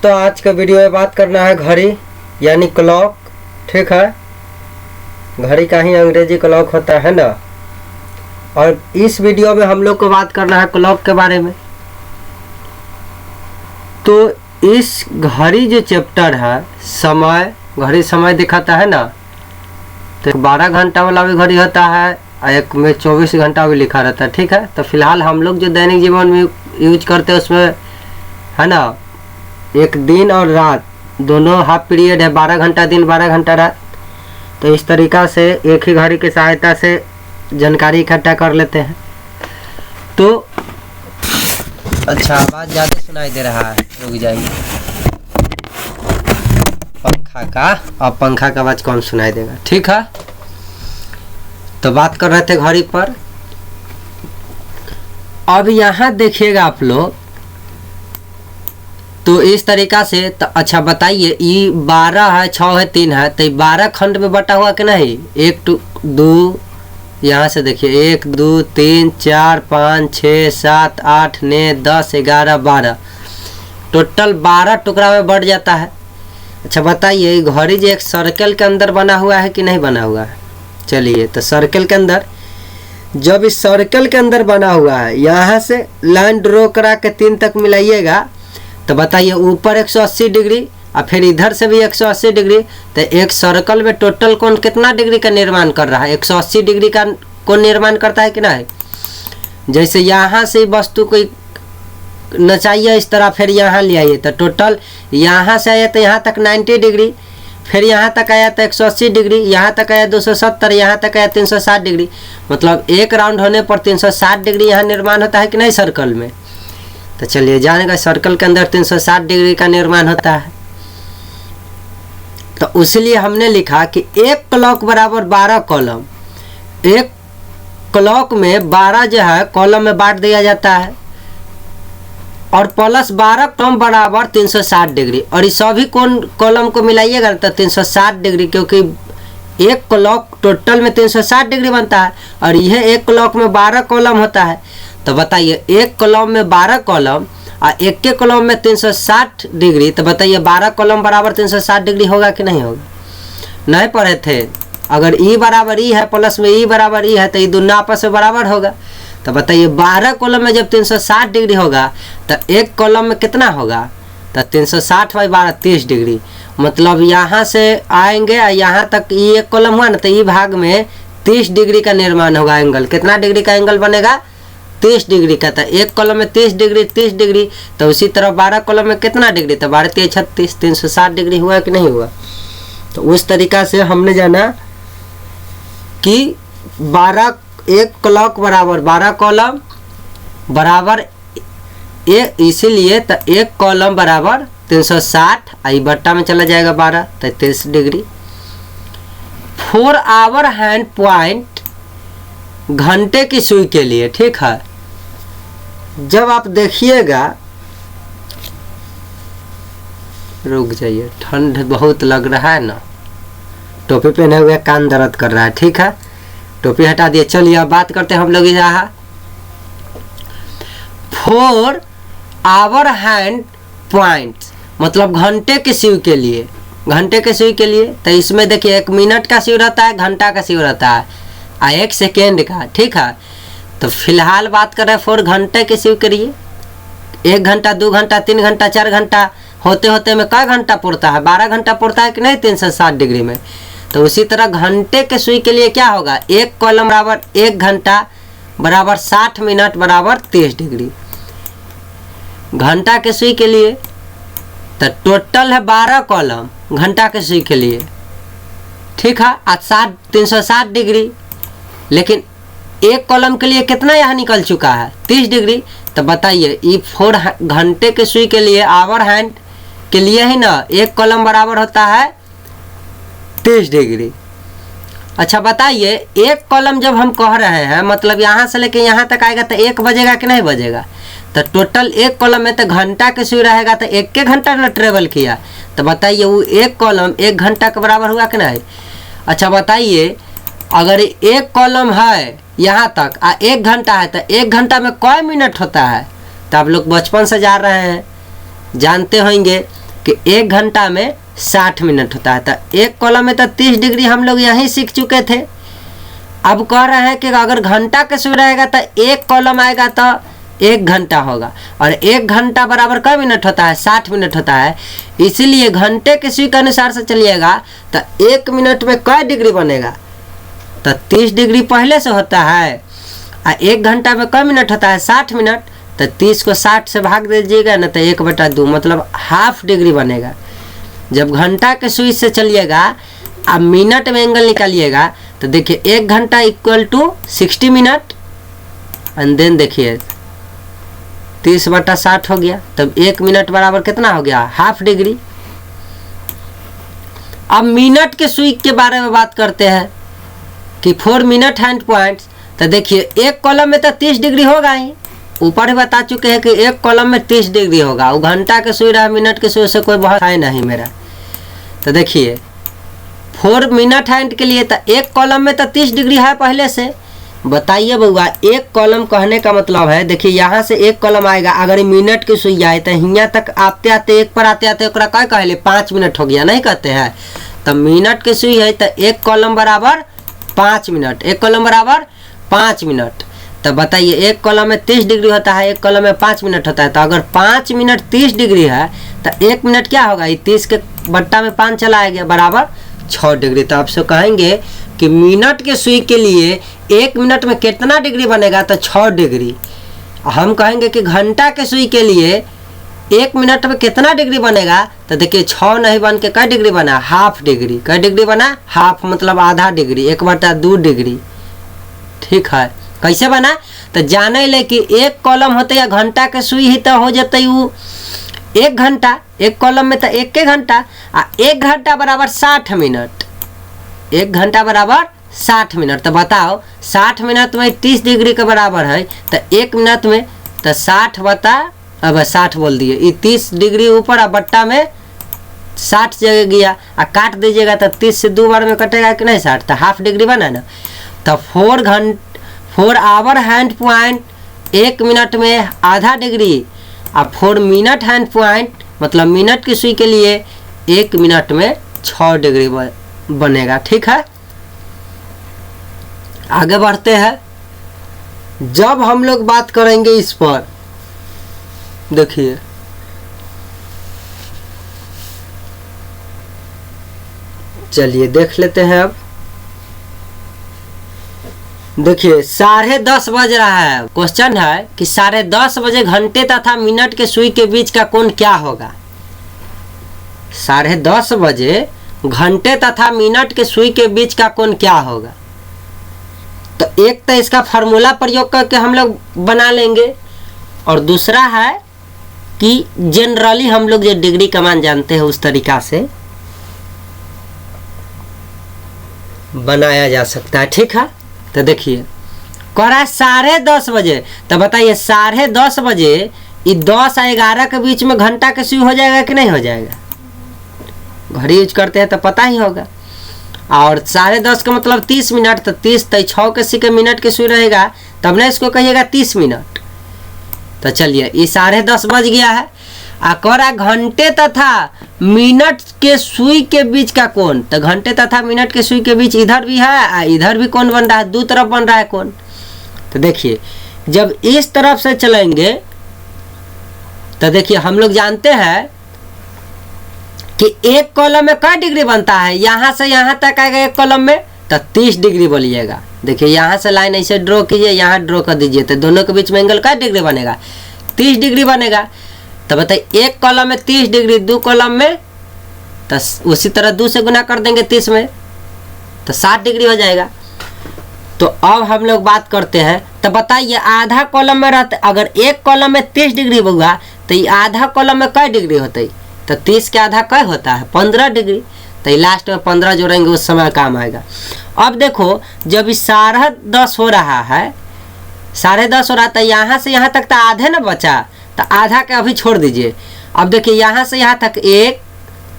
दोस्तों, आज का वीडियो में बात करना है घड़ी यानी क्लॉक। ठीक है, घड़ी का ही अंग्रेजी क्लॉक होता है ना। और इस वीडियो में हम लोग को बात करना है क्लॉक के बारे में। तो इस घड़ी जो चैप्टर है, समय, घड़ी समय दिखाता है ना। तो 12 घंटा वाला भी घड़ी होता है और एक में 24 घंटा भी लिखा रहता है। ठीक है, तो फिलहाल हम लोग जो दैनिक जीवन में यूज करते हैं उसमें है ना, एक दिन और रात दोनों हाफ पीरियड है, 12 घंटा दिन 12 घंटा रात। तो इस तरीक़ा से एक ही घड़ी की सहायता से जानकारी इकट्ठा कर लेते हैं। तो अच्छा, आवाज़ ज़्यादा सुनाई दे रहा है, रुक जाइए। पंखा का, अब पंखा का आवाज़ कम सुनाई देगा। ठीक है, तो बात कर रहे थे घड़ी पर। अब यहाँ देखिएगा आप लोग, तो इस तरीक़ा से। तो अच्छा बताइए, ये 12 है, 6 है, 3 है, तो 12 खंड में बटा हुआ कि नहीं? 1 2, यहाँ से देखिए 1 2 3 4 5 6 7 8 9 10 11 12, टोटल 12 टुकड़ा में बढ़ जाता है। अच्छा बताइए, घड़ी जो एक सर्कल के अंदर बना हुआ है कि नहीं बना हुआ है? चलिए, तो सर्कल के अंदर, जब इस सर्कल के अंदर बना हुआ है, यहाँ से लाइन ड्रॉ करा के 3 तक मिलाइएगा, तो बताइए ऊपर 180 डिग्री और फिर इधर से भी 180 डिग्री। तो एक सर्कल में टोटल कोण कितना डिग्री का निर्माण कर रहा है? 180 डिग्री का कोण निर्माण करता है कि नहीं? जैसे यहाँ से वस्तु को नचाइए इस तरह, फिर यहाँ ले आइए, तो टोटल यहाँ से आया तो यहाँ तक 90 डिग्री, फिर यहाँ तक आया तो 180 डिग्री, यहाँ तक आया 270, यहाँ तक आया 360 डिग्री। मतलब एक राउंड होने पर 360 डिग्री यहाँ निर्माण होता है कि नहीं सर्कल में? तो चलिए जानेगा, सर्कल के अंदर 360 डिग्री का निर्माण होता है। तो उसलिए हमने लिखा कि एक क्लॉक बराबर 12 कॉलम। एक क्लॉक में 12 जो है कॉलम में बांट दिया जाता है, और प्लस 12 कॉलम बराबर 360 डिग्री। और इस सभी कॉलम को मिलाइएगा तो 360 डिग्री, क्योंकि एक क्लॉक टोटल में 360 डिग्री बनता है और यह एक क्लॉक में 12 कॉलम होता है। तो बताइए, एक कॉलम में 12 कॉलम और एक के कॉलम में 360 डिग्री, तो बताइए 12 कॉलम बराबर 360 डिग्री होगा कि नहीं होगा? नहीं पढ़े थे? अगर ई बराबर ई है प्लस में ई बराबर ई है तो ये दोनों आपस में बराबर होगा। तो बताइए 12 कॉलम में जब 360 डिग्री होगा तो एक कॉलम में कितना होगा? तो 360 बाई 12 30 डिग्री। मतलब यहाँ से आएंगे और यहाँ तक ये एक कॉलम हुआ ना, तो ये भाग में 30 डिग्री का निर्माण होगा। एंगल कितना डिग्री का एंगल बनेगा? 30 डिग्री का। था एक कॉलम में 30 डिग्री 30 डिग्री, तो उसी तरह 12 कॉलम में कितना डिग्री? तो 12 3 36, 360 डिग्री हुआ कि नहीं हुआ? तो उस तरीक़ा से हमने जाना कि 12 एक क्लॉक बराबर 12 कॉलम बराबर एक, इसीलिए तो एक कॉलम बराबर 360, आई बट्टा में चला जाएगा 12, तो 30 डिग्री। 4 आवर हैंड पॉइंट, घंटे की सुई के लिए। ठीक है, जब आप देखिएगा, रुक जाइए, ठंड बहुत लग रहा है ना, टोपी पहने हुए कान दर्द कर रहा है। ठीक है, टोपी हटा दिए। चलिए अब बात करते हैं हम लोग यहाँ 4 आवर हैंड पॉइंट, मतलब घंटे के सुई के लिए। घंटे के सुई के लिए तो इसमें देखिए 1 मिनट का सुई रहता है, घंटा का सुई रहता है और 1 सेकेंड का। ठीक है, तो फिलहाल बात कर रहे हैं 4 घंटे के सुई के लिए। 1 घंटा 2 घंटा 3 घंटा 4 घंटा होते होते में कई घंटा पुरता है? 12 घंटा पुरता है कि नहीं 360 डिग्री में? तो उसी तरह घंटे के सुई के लिए क्या होगा? एक कॉलम बराबर 1 घंटा बराबर 60 मिनट बराबर 30 डिग्री। घंटा के सुई के लिए तो टोटल है 12 कॉलम घंटा के सुई के लिए। ठीक है, आज 360 डिग्री, लेकिन एक कॉलम के लिए कितना यहाँ निकल चुका है? 30 डिग्री। तो बताइए, ये 4 घंटे के सुई के लिए, आवर हैंड के लिए ही ना, एक कॉलम बराबर होता है 30 डिग्री। अच्छा बताइए, एक कॉलम जब हम कह रहे हैं, मतलब यहाँ से लेके यहाँ तक आएगा तो 1 बजेगा कि नहीं बजेगा? तो टोटल एक कॉलम में तो घंटा के सुई रहेगा, तो 1 घंटा ना ट्रेवल किया। तो बताइए, वो एक कॉलम 1 घंटा के बराबर हुआ कि नहीं? अच्छा बताइए, अगर एक कॉलम है यहाँ तक और 1 घंटा है, तो 1 घंटा में कई मिनट होता है? तो आप लोग बचपन से जा रहे हैं, जानते होंगे कि 1 घंटा में 60 मिनट होता है। तो एक कॉलम में तो 30 डिग्री हम लोग यहीं सीख चुके थे। अब कह रहे हैं कि अगर घंटा के सुई रहेगा तो एक कॉलम आएगा तो 1 घंटा होगा, और 1 घंटा बराबर कै मिनट होता है, 60 मिनट होता है। इसीलिए घंटे के सुई के अनुसार से चलिएगा तो 1 मिनट में कै डिग्री बनेगा, तो 30 डिग्री पहले से होता है। और 1 घंटा में कै मिनट होता है, 60 मिनट। तो 30 को 60 से भाग दीजिएगा ना, तो 1/2 मतलब हाफ डिग्री बनेगा। जब घंटा के सुई से चलिएगा अब मिनट में एंगल निकालिएगा तो देखिए 1 घंटा equal to 60 minute, and then देखिए 30/60 हो गया। तब 1 मिनट बराबर कितना हो गया, हाफ डिग्री। अब मिनट के सुई के बारे में बात करते हैं कि 4 मिनट हैंड पॉइंट्स। तो देखिए एक कॉलम में तो 30 डिग्री होगा ही, ऊपर ही बता चुके हैं कि एक कॉलम में 30 डिग्री होगा। वो घंटा के सुई रहा, मिनट के सुई से कोई बहुत है नहीं मेरा। तो देखिए 4 मिनट हैंड के लिए तो एक कॉलम में तो 30 डिग्री है पहले से। बताइए बउआ, एक कॉलम कहने का मतलब है, देखिए यहाँ से एक कॉलम आएगा, अगर मिनट की सुई आए तो यहाँ तक आते आते एक पर आते आते क्या कहले 5 मिनट हो गया, नहीं कहते हैं। तो मिनट की सुई है तो एक कॉलम बराबर 5 मिनट, एक कॉलम बराबर 5 मिनट। तो बताइए एक कॉलम में 30 डिग्री होता है, एक कॉलम में 5 मिनट होता है। तो अगर 5 मिनट 30 डिग्री है तो 1 मिनट क्या होगा, ये 30 के बट्टा में 5 चला गया बराबर 6 डिग्री। तो आपसे कहेंगे कि मिनट के सुई के लिए 1 मिनट में कितना डिग्री बनेगा, तो 6 डिग्री। हम कहेंगे कि घंटा के सुई के लिए 1 मिनट में कितना डिग्री बनेगा, तो देखिए 6 नहीं बन के कै डिग्री बना, हाफ डिग्री। कै डिग्री बना, हाफ मतलब आधा डिग्री, 1/2 डिग्री। ठीक है, कैसे बना, तो जाने ले कि एक कॉलम होते या घंटा के सुई ही तो हो जाते वो 1 घंटा, एक कॉलम में तो 1 घंटा, आ 1 घंटा बराबर 60 मिनट, 1 घंटा बराबर 60 मिनट। तो बताओ 60 मिनट में 30 डिग्री के बराबर है, तो 1 मिनट में तो 60 बता, अब 60 बोल दिए, ये 30 डिग्री ऊपर और बट्टा में 60 जगह गया, और काट दीजिएगा तो 30 से 2 बार में कटेगा कि नहीं 60, तो हाफ डिग्री बना ना। तो 4 आवर हैंड पॉइंट 1 मिनट में आधा डिग्री, और 4 मिनट हैंड पॉइंट मतलब मिनट की सुई के लिए 1 मिनट में 6 डिग्री बनेगा। ठीक है, आगे बढ़ते हैं। जब हम लोग बात करेंगे इस पर, देखिए चलिए देख लेते हैं। अब देखिए 10:30 बज रहा है। क्वेश्चन है कि 10:30 बजे घंटे तथा मिनट के सुई के बीच का कोण क्या होगा। 10:30 बजे घंटे तथा मिनट के सुई के बीच का कोण क्या होगा। तो एक तो इसका फार्मूला प्रयोग करके हम लोग बना लेंगे, और दूसरा है कि जनरली हम लोग जो डिग्री का मान जानते हैं उस तरीका से बनाया जा सकता है। ठीक है, तो देखिए कह रहा है 10:30 बजे। तो बताइए 10:30 बजे ये 10 और 11 के बीच में घंटा के सुई हो जाएगा कि नहीं हो जाएगा। घड़ी यूज करते हैं तो पता ही होगा। और 10:30 का मतलब 30 मिनट, तो 30 तो 6 के सी के मिनट के सुई रहेगा, तब ना इसको कहिएगा 30 मिनट। तो चलिए ये 10:30 बज गया है। कह रहा घंटे तथा मिनट के सुई के बीच का कोण। तो घंटे तथा मिनट के सुई के बीच इधर भी है, इधर भी कोण बन रहा है, 2 तरफ बन रहा है कोण। तो देखिए जब इस तरफ से चलेंगे तो देखिए हम लोग जानते हैं कि एक कॉलम में कै डिग्री बनता है, यहाँ से यहाँ तक आएगा एक कॉलम में तो 30 डिग्री बोलिएगा। देखिए यहाँ से लाइन ऐसे ड्रॉ कीजिए, यहाँ ड्रॉ कर दीजिए, तो दोनों के बीच में एंगल कै डिग्री बनेगा, 30 डिग्री बनेगा। तो बताइए एक कॉलम में 30 डिग्री, 2 कॉलम में तो उसी तरह 2 से गुना कर देंगे 30 में, तो 60 डिग्री हो जाएगा। तो अब हम लोग बात करते हैं। तो बताइए आधा कॉलम में रहते, अगर एक कॉलम में 30 डिग्री होगा तो ये आधा कॉलम में कै डिग्री होते, तो 30 के आधा कै होता है 15 डिग्री। तो ये लास्ट में 15 जोड़ेंगे उस समय काम आएगा। अब देखो जब 10:30 हो रहा है, 10:30 हो रहा था, यहाँ से यहाँ तक तो आधे ना बचा, तो आधा के अभी छोड़ दीजिए। अब देखिए यहाँ से यहाँ तक 1,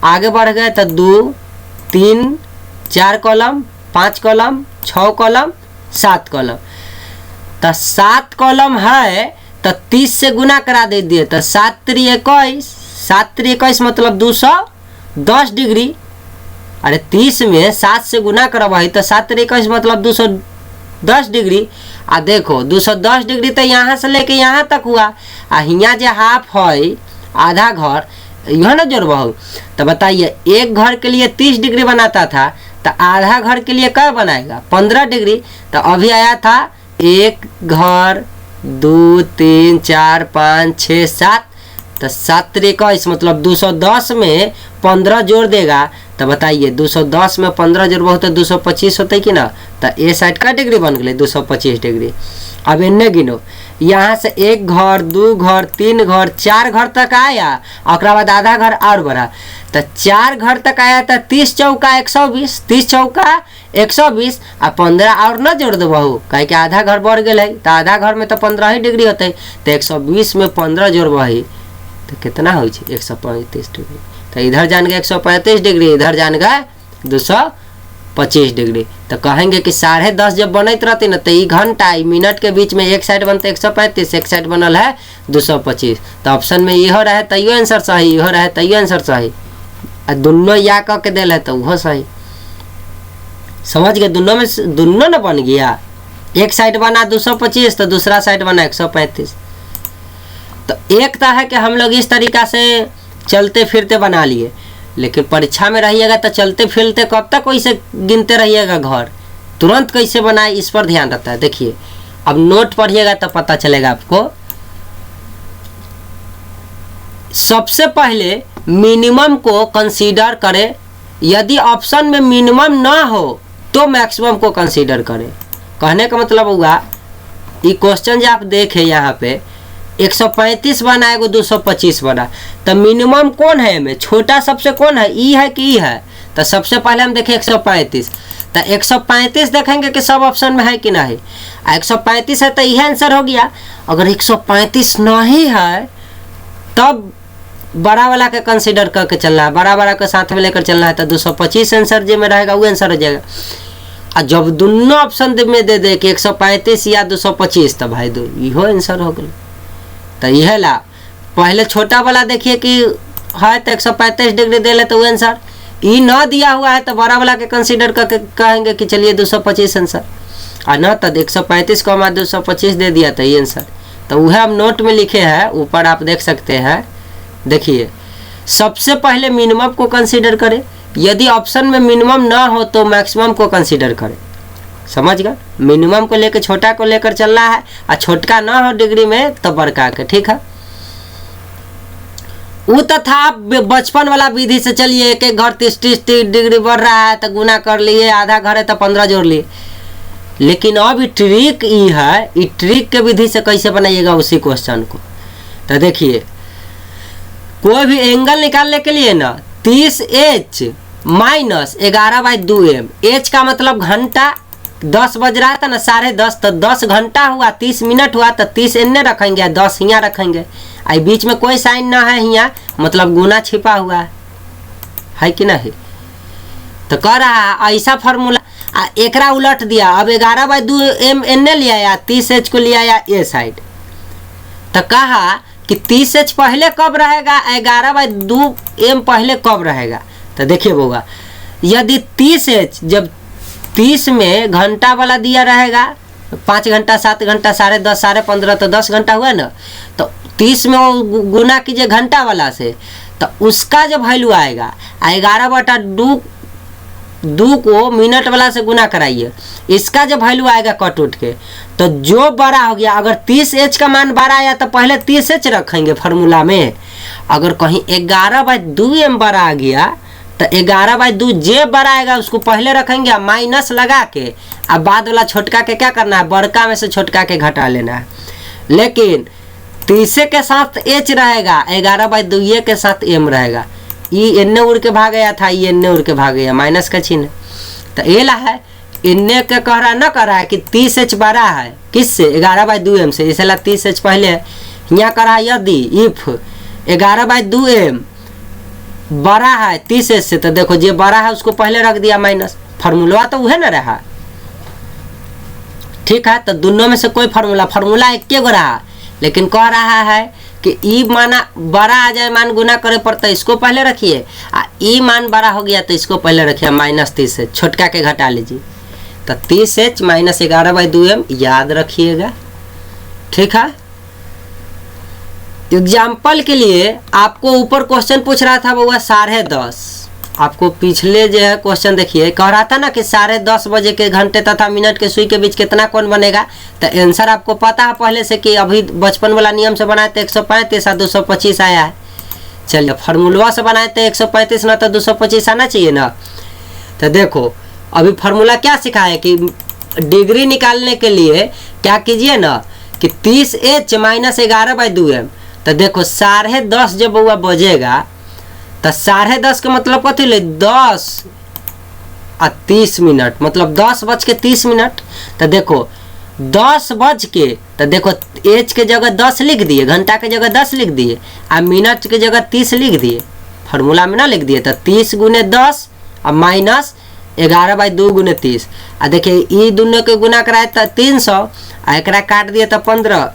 आगे बढ़ गए तो 2, 3, 4 कॉलम, 5 कॉलम, 6 कॉलम, 7 कॉलम। तो 7 कॉलम है तो 30 से गुना करा दीजिए, तो 7 3 21, 7×21 मतलब 210 डिग्री। अरे 30 में 7 से गुना करब है तो 7×21 मतलब 210 डिग्री। आ देखो 210 डिग्री तो यहाँ से लेके यहाँ तक हुआ, आ यहाँ जो हाफ है आधा घर यहाँ ना जोड़बहू। तो बताइए एक घर के लिए 30 डिग्री बनाता था तो आधा घर के लिए क्या बनाएगा 15 डिग्री। तो अभी आया था एक घर 2 3 4 5 6 7, तो 7×21 मतलब 210 में 15 जोड़ देगा। तो बताइए 210 में 15 जोड़बहू तो 225 होते कि ना। तो ए साइड का डिग्री बन गए 225 डिग्री। अब इन्ने गिनो, यहाँ से एक घर 2 घर 3 घर 4 घर तक आया, और बाद आधा घर और बढ़ा तो 4 घर तक आया तो 30 चौका 120, 30 चौका 120 आ 15 और न जोड़ देबहू कहे कि आधा घर बढ़ गए तो आधा घर में तो 15 ही डिग्री होते। तो 120 में 15 जोड़बही तो कितना हो 135 डिग्री। तो इधर जान गए 135 डिग्री, इधर जान गए 225 डिग्री। तो कहेंगे कि 10:30 जब बनत रहती ना तो ये घंटा मिनट के बीच में एक साइड बनते 135, एक साइड बनल है 225। तो ऑप्शन में इहो रहे तैयो आंसर सही, इहो रहे तैयो आंसर सही, आ दोनों या कह के दिल है तो वह सही। समझ गए, दोनों में दोनों ना बन गया। एक साइड बना 225 तो दूसरा साइड बना 135। तो एक तो है कि हम लोग इस तरीका से चलते फिरते बना लिए, लेकिन परीक्षा में रहिएगा तो चलते फिरते कब तक वैसे गिनते रहिएगा घर, तुरंत कैसे बनाए इस पर ध्यान रहता है। देखिए अब नोट पढ़िएगा तो पता चलेगा आपको। सबसे पहले मिनिमम को कंसीडर करें, यदि ऑप्शन में मिनिमम ना हो तो मैक्सिमम को कंसीडर करें। कहने का मतलब हुआ ये क्वेश्चन जो आप देखे यहाँ पे 135 बना है 225 बना, तो मिनिमम कौन है में छोटा सबसे कौन है, ई है कि ई है। तो सबसे पहले हम देखें 135, तो 135 देखेंगे कि सब ऑप्शन में है कि नहीं। 135 है तो यह आंसर हो गया। अगर 135 नहीं है तब बड़ा वाला के कंसीडर करके चलना है, बड़ा बड़ा के साथ में लेकर चलना है। तो 225 आंसर जो में रहेगा वो आंसर हो जाएगा। और जब दोनों ऑप्शन में दे दे कि 135 या 225 तो भाई दो इहो आंसर हो गया। तो यह ला पहले छोटा वाला देखिए कि है तो 135 डिग्री दे ले तो वो आंसर, ई न दिया हुआ है तो बड़ा वाला के कंसीडर करके कहेंगे कि चलिए 225 आंसर, और न तो 135 को हमारा 225 दे दिया तो ये आंसर। तो वह हम नोट में लिखे हैं, ऊपर आप देख सकते हैं। देखिए सबसे पहले मिनिमम को कंसीडर करें, यदि ऑप्शन में मिनिमम ना हो तो मैक्सिमम को कंसीडर करें। समझ गए, मिनिमम को लेकर छोटा को लेकर चलना है, और छोटका ना हो डिग्री में तो बड़का के, ठीक है। वो तथा बचपन वाला विधि से चलिए, एक एक घर 30 डिग्री बढ़ रहा है तो गुना कर लिए, आधा घर है तो 15 जोड़ लिए। लेकिन अब ट्रिक ये है, ये ट्रिक के विधि से कैसे बनाइएगा उसी क्वेश्चन को। तो देखिए कोई भी एंगल निकालने के लिए ना 30H माइनस 11/2m, H का मतलब घंटा, 10 बज रहा था ना 10:30, तो 10 घंटा हुआ, 30 मिनट हुआ, तो 30 इन्ने रखेंगे 10 यहाँ रखेंगे। आई बीच में कोई साइन ना है यहाँ, मतलब गुना छिपा हुआ है कि नहीं। तो कह रहा है ऐसा फार्मूला, एकरा उलट दिया। अब 11/2m इन्ने लिया या 30H को लिया या ए साइड। तो कहा कि 30H पहले कब रहेगा, 11/2m पहले कब रहेगा। तो देखिए होगा, यदि 30H जब 30 में घंटा वाला दिया रहेगा 5 घंटा 7 घंटा 10:30 15:30 तो 10 घंटा हुआ ना। तो 30 में वो गुना कीजिए घंटा वाला से, तो उसका जब वैल्यू आएगा 11/2 को मिनट वाला से गुना कराइए, इसका जब वैल्यू आएगा कट उठ के, तो जो बड़ा हो गया, अगर 30H का मान बड़ा आया तो पहले 30H रखेंगे फार्मूला में। अगर कहीं 11/2m बड़ा आ गया तो 11/2 जे बड़ा आएगा उसको पहले रखेंगे, माइनस लगा के अब बाद वाला छोटका के क्या करना है, बड़का में से छोटका के घटा लेना है। लेकिन 30 के साथ H रहेगा, 11/2 के साथ m रहेगा। ये इन्ने उड़ के भाग गया था, ये इन्ने उड़ के भाग गया, माइनस का चिन्ह। तो ये ला है इन्ने के कह रहा न कह रहा है कि 30H बड़ा है किससे, 11/2m से, इसलिए 30H पहले है। यहाँ कह रहा है यदि इफ 11/2m बड़ा है 30H से, तो देखो जो बड़ा है उसको पहले रख दिया माइनस, फार्मूला तो वह ना रहा, ठीक है। तो दोनों में से कोई फार्मूला एक के गो रहा, लेकिन कह रहा है कि ई माना बड़ा आ जाए मान गुना करे पर, तो इसको पहले रखिए, आ ई मान बड़ा हो गया तो इसको पहले रखिए -30 छोटका के घटा लीजिए। तो 30h - 11/2m याद रखिएगा, ठीक है। एग्जाम्पल के लिए आपको ऊपर क्वेश्चन पूछ रहा था वो 10:30, आपको पिछले जो है क्वेश्चन देखिए, कह रहा था ना कि 10:30 बजे के घंटे तथा मिनट के सुई के बीच कितना कोण बनेगा। तो आंसर आपको पता है पहले से कि अभी बचपन वाला नियम से बनाए तो 135 और 225 आया है। चलिए फार्मूला से बनाए तो 135 ना तो 225 आना चाहिए ना। तो देखो अभी फार्मूला क्या सिखाया कि डिग्री निकालने के लिए क्या कीजिए ना कि 30h - 11/2m। तो देखो 10:30 जब हुआ बजेगा तो 10:30 का मतलब कथी ले 10 और 30 मिनट, मतलब 10:30। तो देखो 10 के, तो देखो एच के जगह 10 लिख दिए, घंटा के जगह 10 लिख दिए, और मिनट के जगह 30 लिख दिए, फार्मूला में ना लिख दिए। तो 30 × 10 और -11/2 × 30। आ देखिए ये दोनों के गुना कराए तो 300, और एक काट दिए तो 15,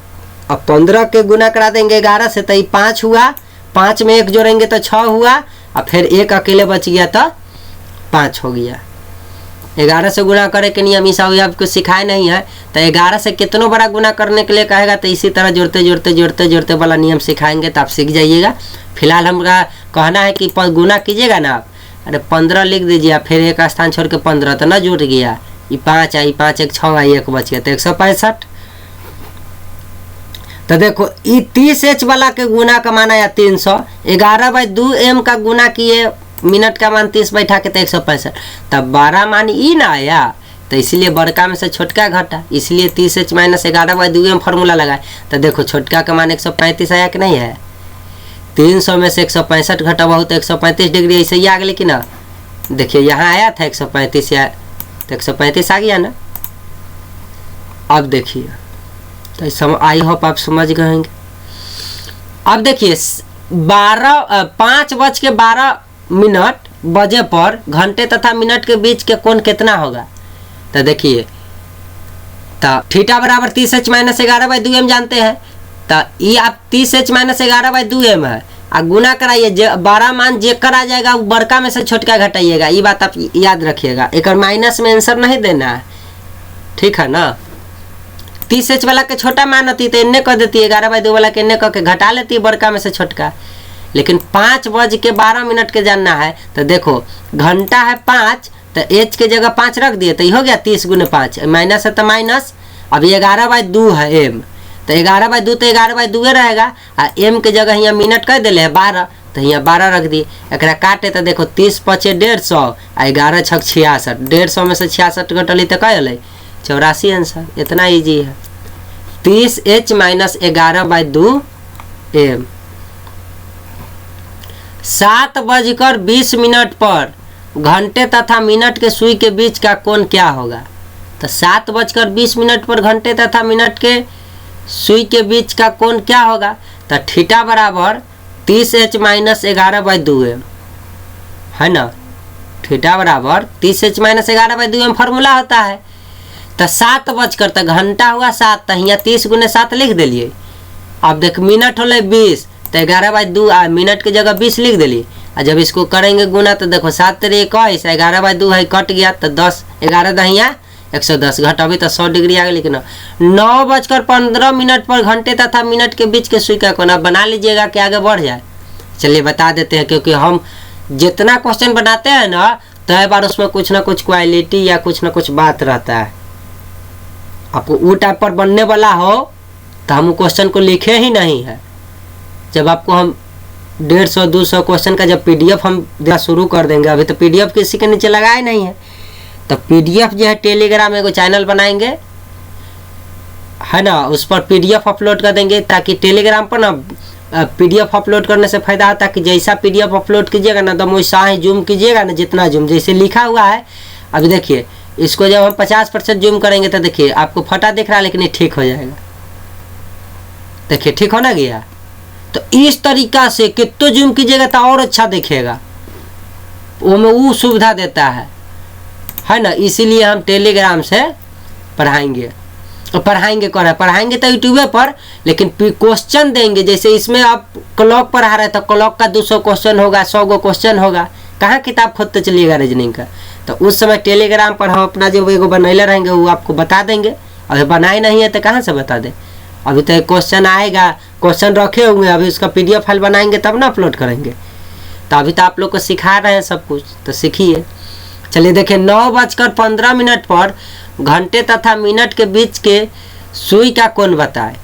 और 15 के गुना करा देंगे 11 से तो ये 5 हुआ, 5 में 1 जोड़ेंगे तो 6 हुआ, और फिर 1 अकेले बच गया तो 5 हो गया। 11 से गुना करे के नियम ईसा आपको सिखाए नहीं है। तो 11 से कितनों बड़ा गुना करने के लिए कहेगा तो इसी तरह जोड़ते वाला नियम सिखाएंगे तो आप सीख जाइएगा। फिलहाल हमारा कहना है कि गुना कीजिएगा ना आप, अरे 15 लिख दीजिए, फिर एक स्थान छोड़ के 15 तो ना जुट गया, ये 5 आई, 5 1 6 आई, 1 बच गया तो 165। तो देखो ये 30h वाला के गुना का मान आया 300, 11/2m का गुना किए, मिनट का मान 30 बैठा के तो 165, तब 12 मान ई ना आया, तो इसलिए बड़का में से छोटका घटा, इसलिए 30h - 11/2m फार्मूला लगाए। तो देखो छोटका का मान 135 आया कि नहीं है, 300 में से 165 घटा बहुत तो 135 डिग्री ऐसे ही आ गया कि ना। देखिए यहाँ आया था 135 या तो 135 आ गया ना। अब देखिए तो आई होप आप समझ गए होंगे। अब देखिए 5:12 बजे पर घंटे तथा मिनट के बीच के कोण कितना होगा। तो देखिए तो थीटा बराबर 30h - 11/2m जानते हैं। तो ये आप 30h - 11/2m है, आ गुना कराइए, 12 मान जेकर आ जाएगा वो बड़का में से छोटका घटाइएगा, ये बात आप याद रखिएगा। एक माइनस में आंसर नहीं देना है, ठीक है ना। 30h वाला के छोटा मान होती तो इन्ने कर देती, 11/2 वाला के इन्ने करके घटा लेती है बड़का में से छोटका। लेकिन 5:12 के जानना है। तो देखो घंटा है 5, तो एच के जगह 5 रख दिए तो ये हो गया 30 × 5, माइनस है तो माइनस। अब 11/2 है एम, तो 11/2 तो 11/2 रहेगा, और एम के जगह यहाँ मिनट कर दिले है 12, तो यहाँ 12 रख दिए। एक काटे तो देखो 30 × 5 = 150, और 11 × 6 = 66, 150 में से 66 घटली तो क्या अल 84 आंसर। इतना इजी है। 30h - 11/2m। 7:20 पर घंटे तथा मिनट के सुई के बीच का कोण क्या होगा। तो 7:20 पर घंटे तथा मिनट के सुई के बीच का कोण क्या होगा। तो थीटा बराबर 30h - 11/2m है ना। थीटा बराबर 30h - 11/2m फार्मूला होता है। तो 7 तो घंटा हुआ 7, तो यहाँ 30 × 7 लिख दिलिए। अब देख मिनट हो 20, तो 11/2 मिनट की जगह 20 लिख दिली। और जब इसको करेंगे गुना तो देखो 7 × 21, 11/2 है कट गया तो 10, 11 दहिया 110 घटाबी तो 100 डिग्री आ गई। लेकिन 9:15 पर घंटे तथा मिनट के बीच के सुई का कोण बना लीजिएगा कि आगे बढ़ जाए। चलिए बता देते हैं, क्योंकि हम जितना क्वेश्चन बनाते हैं ना तो हर बार उसमें कुछ ना कुछ क्वालिटी या कुछ ना कुछ बात रहता है। आपको वो टाइप पर बनने वाला हो तो हम क्वेश्चन को लिखे ही नहीं है। जब आपको हम 150-200 क्वेश्चन का जब पीडीएफ हम देना शुरू कर देंगे, अभी तो पीडीएफ किसी के नीचे लगाए नहीं है, तो पीडीएफ जो है टेलीग्राम में चैनल बनाएंगे है ना, उस पर पीडीएफ अपलोड कर देंगे, ताकि टेलीग्राम पर ना पीडीएफ अपलोड करने से फ़ायदा होता है कि जैसा पीडीएफ अपलोड कीजिएगा ना तो वैसा ही जूम कीजिएगा ना, जितना जूम जैसे लिखा हुआ है। अभी देखिए इसको जब हम 50% जूम करेंगे तो देखिए आपको फटा दिख रहा है, लेकिन ये ठीक हो जाएगा। देखिए ठीक हो ना गया। तो इस तरीका से कितना जूम कीजिएगा तो और अच्छा दिखेगा, वो में वो सुविधा देता है ना। इसीलिए हम टेलीग्राम से पढ़ाएंगे। पढ़ाएंगे पढ़ाएंगे तो यूट्यूब पर, लेकिन क्वेश्चन देंगे। जैसे इसमें आप क्लॉक पढ़ा रहे तो क्लॉक का 200 क्वेश्चन होगा, 100 गो क्वेश्चन होगा, कहाँ किताब खोदते चलिएगा रीजनिंग का। तो उस समय टेलीग्राम पर हम अपना जो एगो बनैले रहेंगे वो आपको बता देंगे। अभी बनाए नहीं है तो कहाँ से बता दें। अभी तो एक क्वेश्चन आएगा, क्वेश्चन रखे हुए हैं, अभी उसका PDF फाइल बनाएंगे तब ना अपलोड करेंगे। तो अभी तो आप लोग को सिखा रहे हैं सब कुछ, तो सीखिए। चलिए देखिए 9:15 पर घंटे तथा मिनट के बीच के सुई का कोण बताए।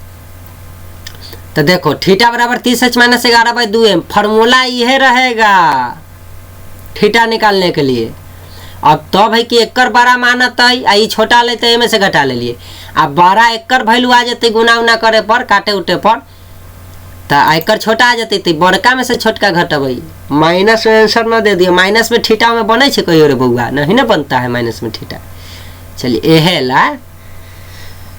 तो देखो थीटा बराबर 30h-11/2m, फार्मूला यह रहेगा थीटा निकालने के लिए। अब तो भाई कि एकर 12 मानत है, आई छोटा लेते एमे से घटा ले लिए। अब 12 एकर वैल्यू आ जाते गुना उना करे पर, काटे उठे पर, तो एकर छोटा आ जाते, तो बड़का में से छोटका घटबै। माइनस में आंसर न दे दिए, माइनस में थीटा में बने छे कहियो रे बउआ, नहीं ना बनता है माइनस में थीटा। चलिए यह ला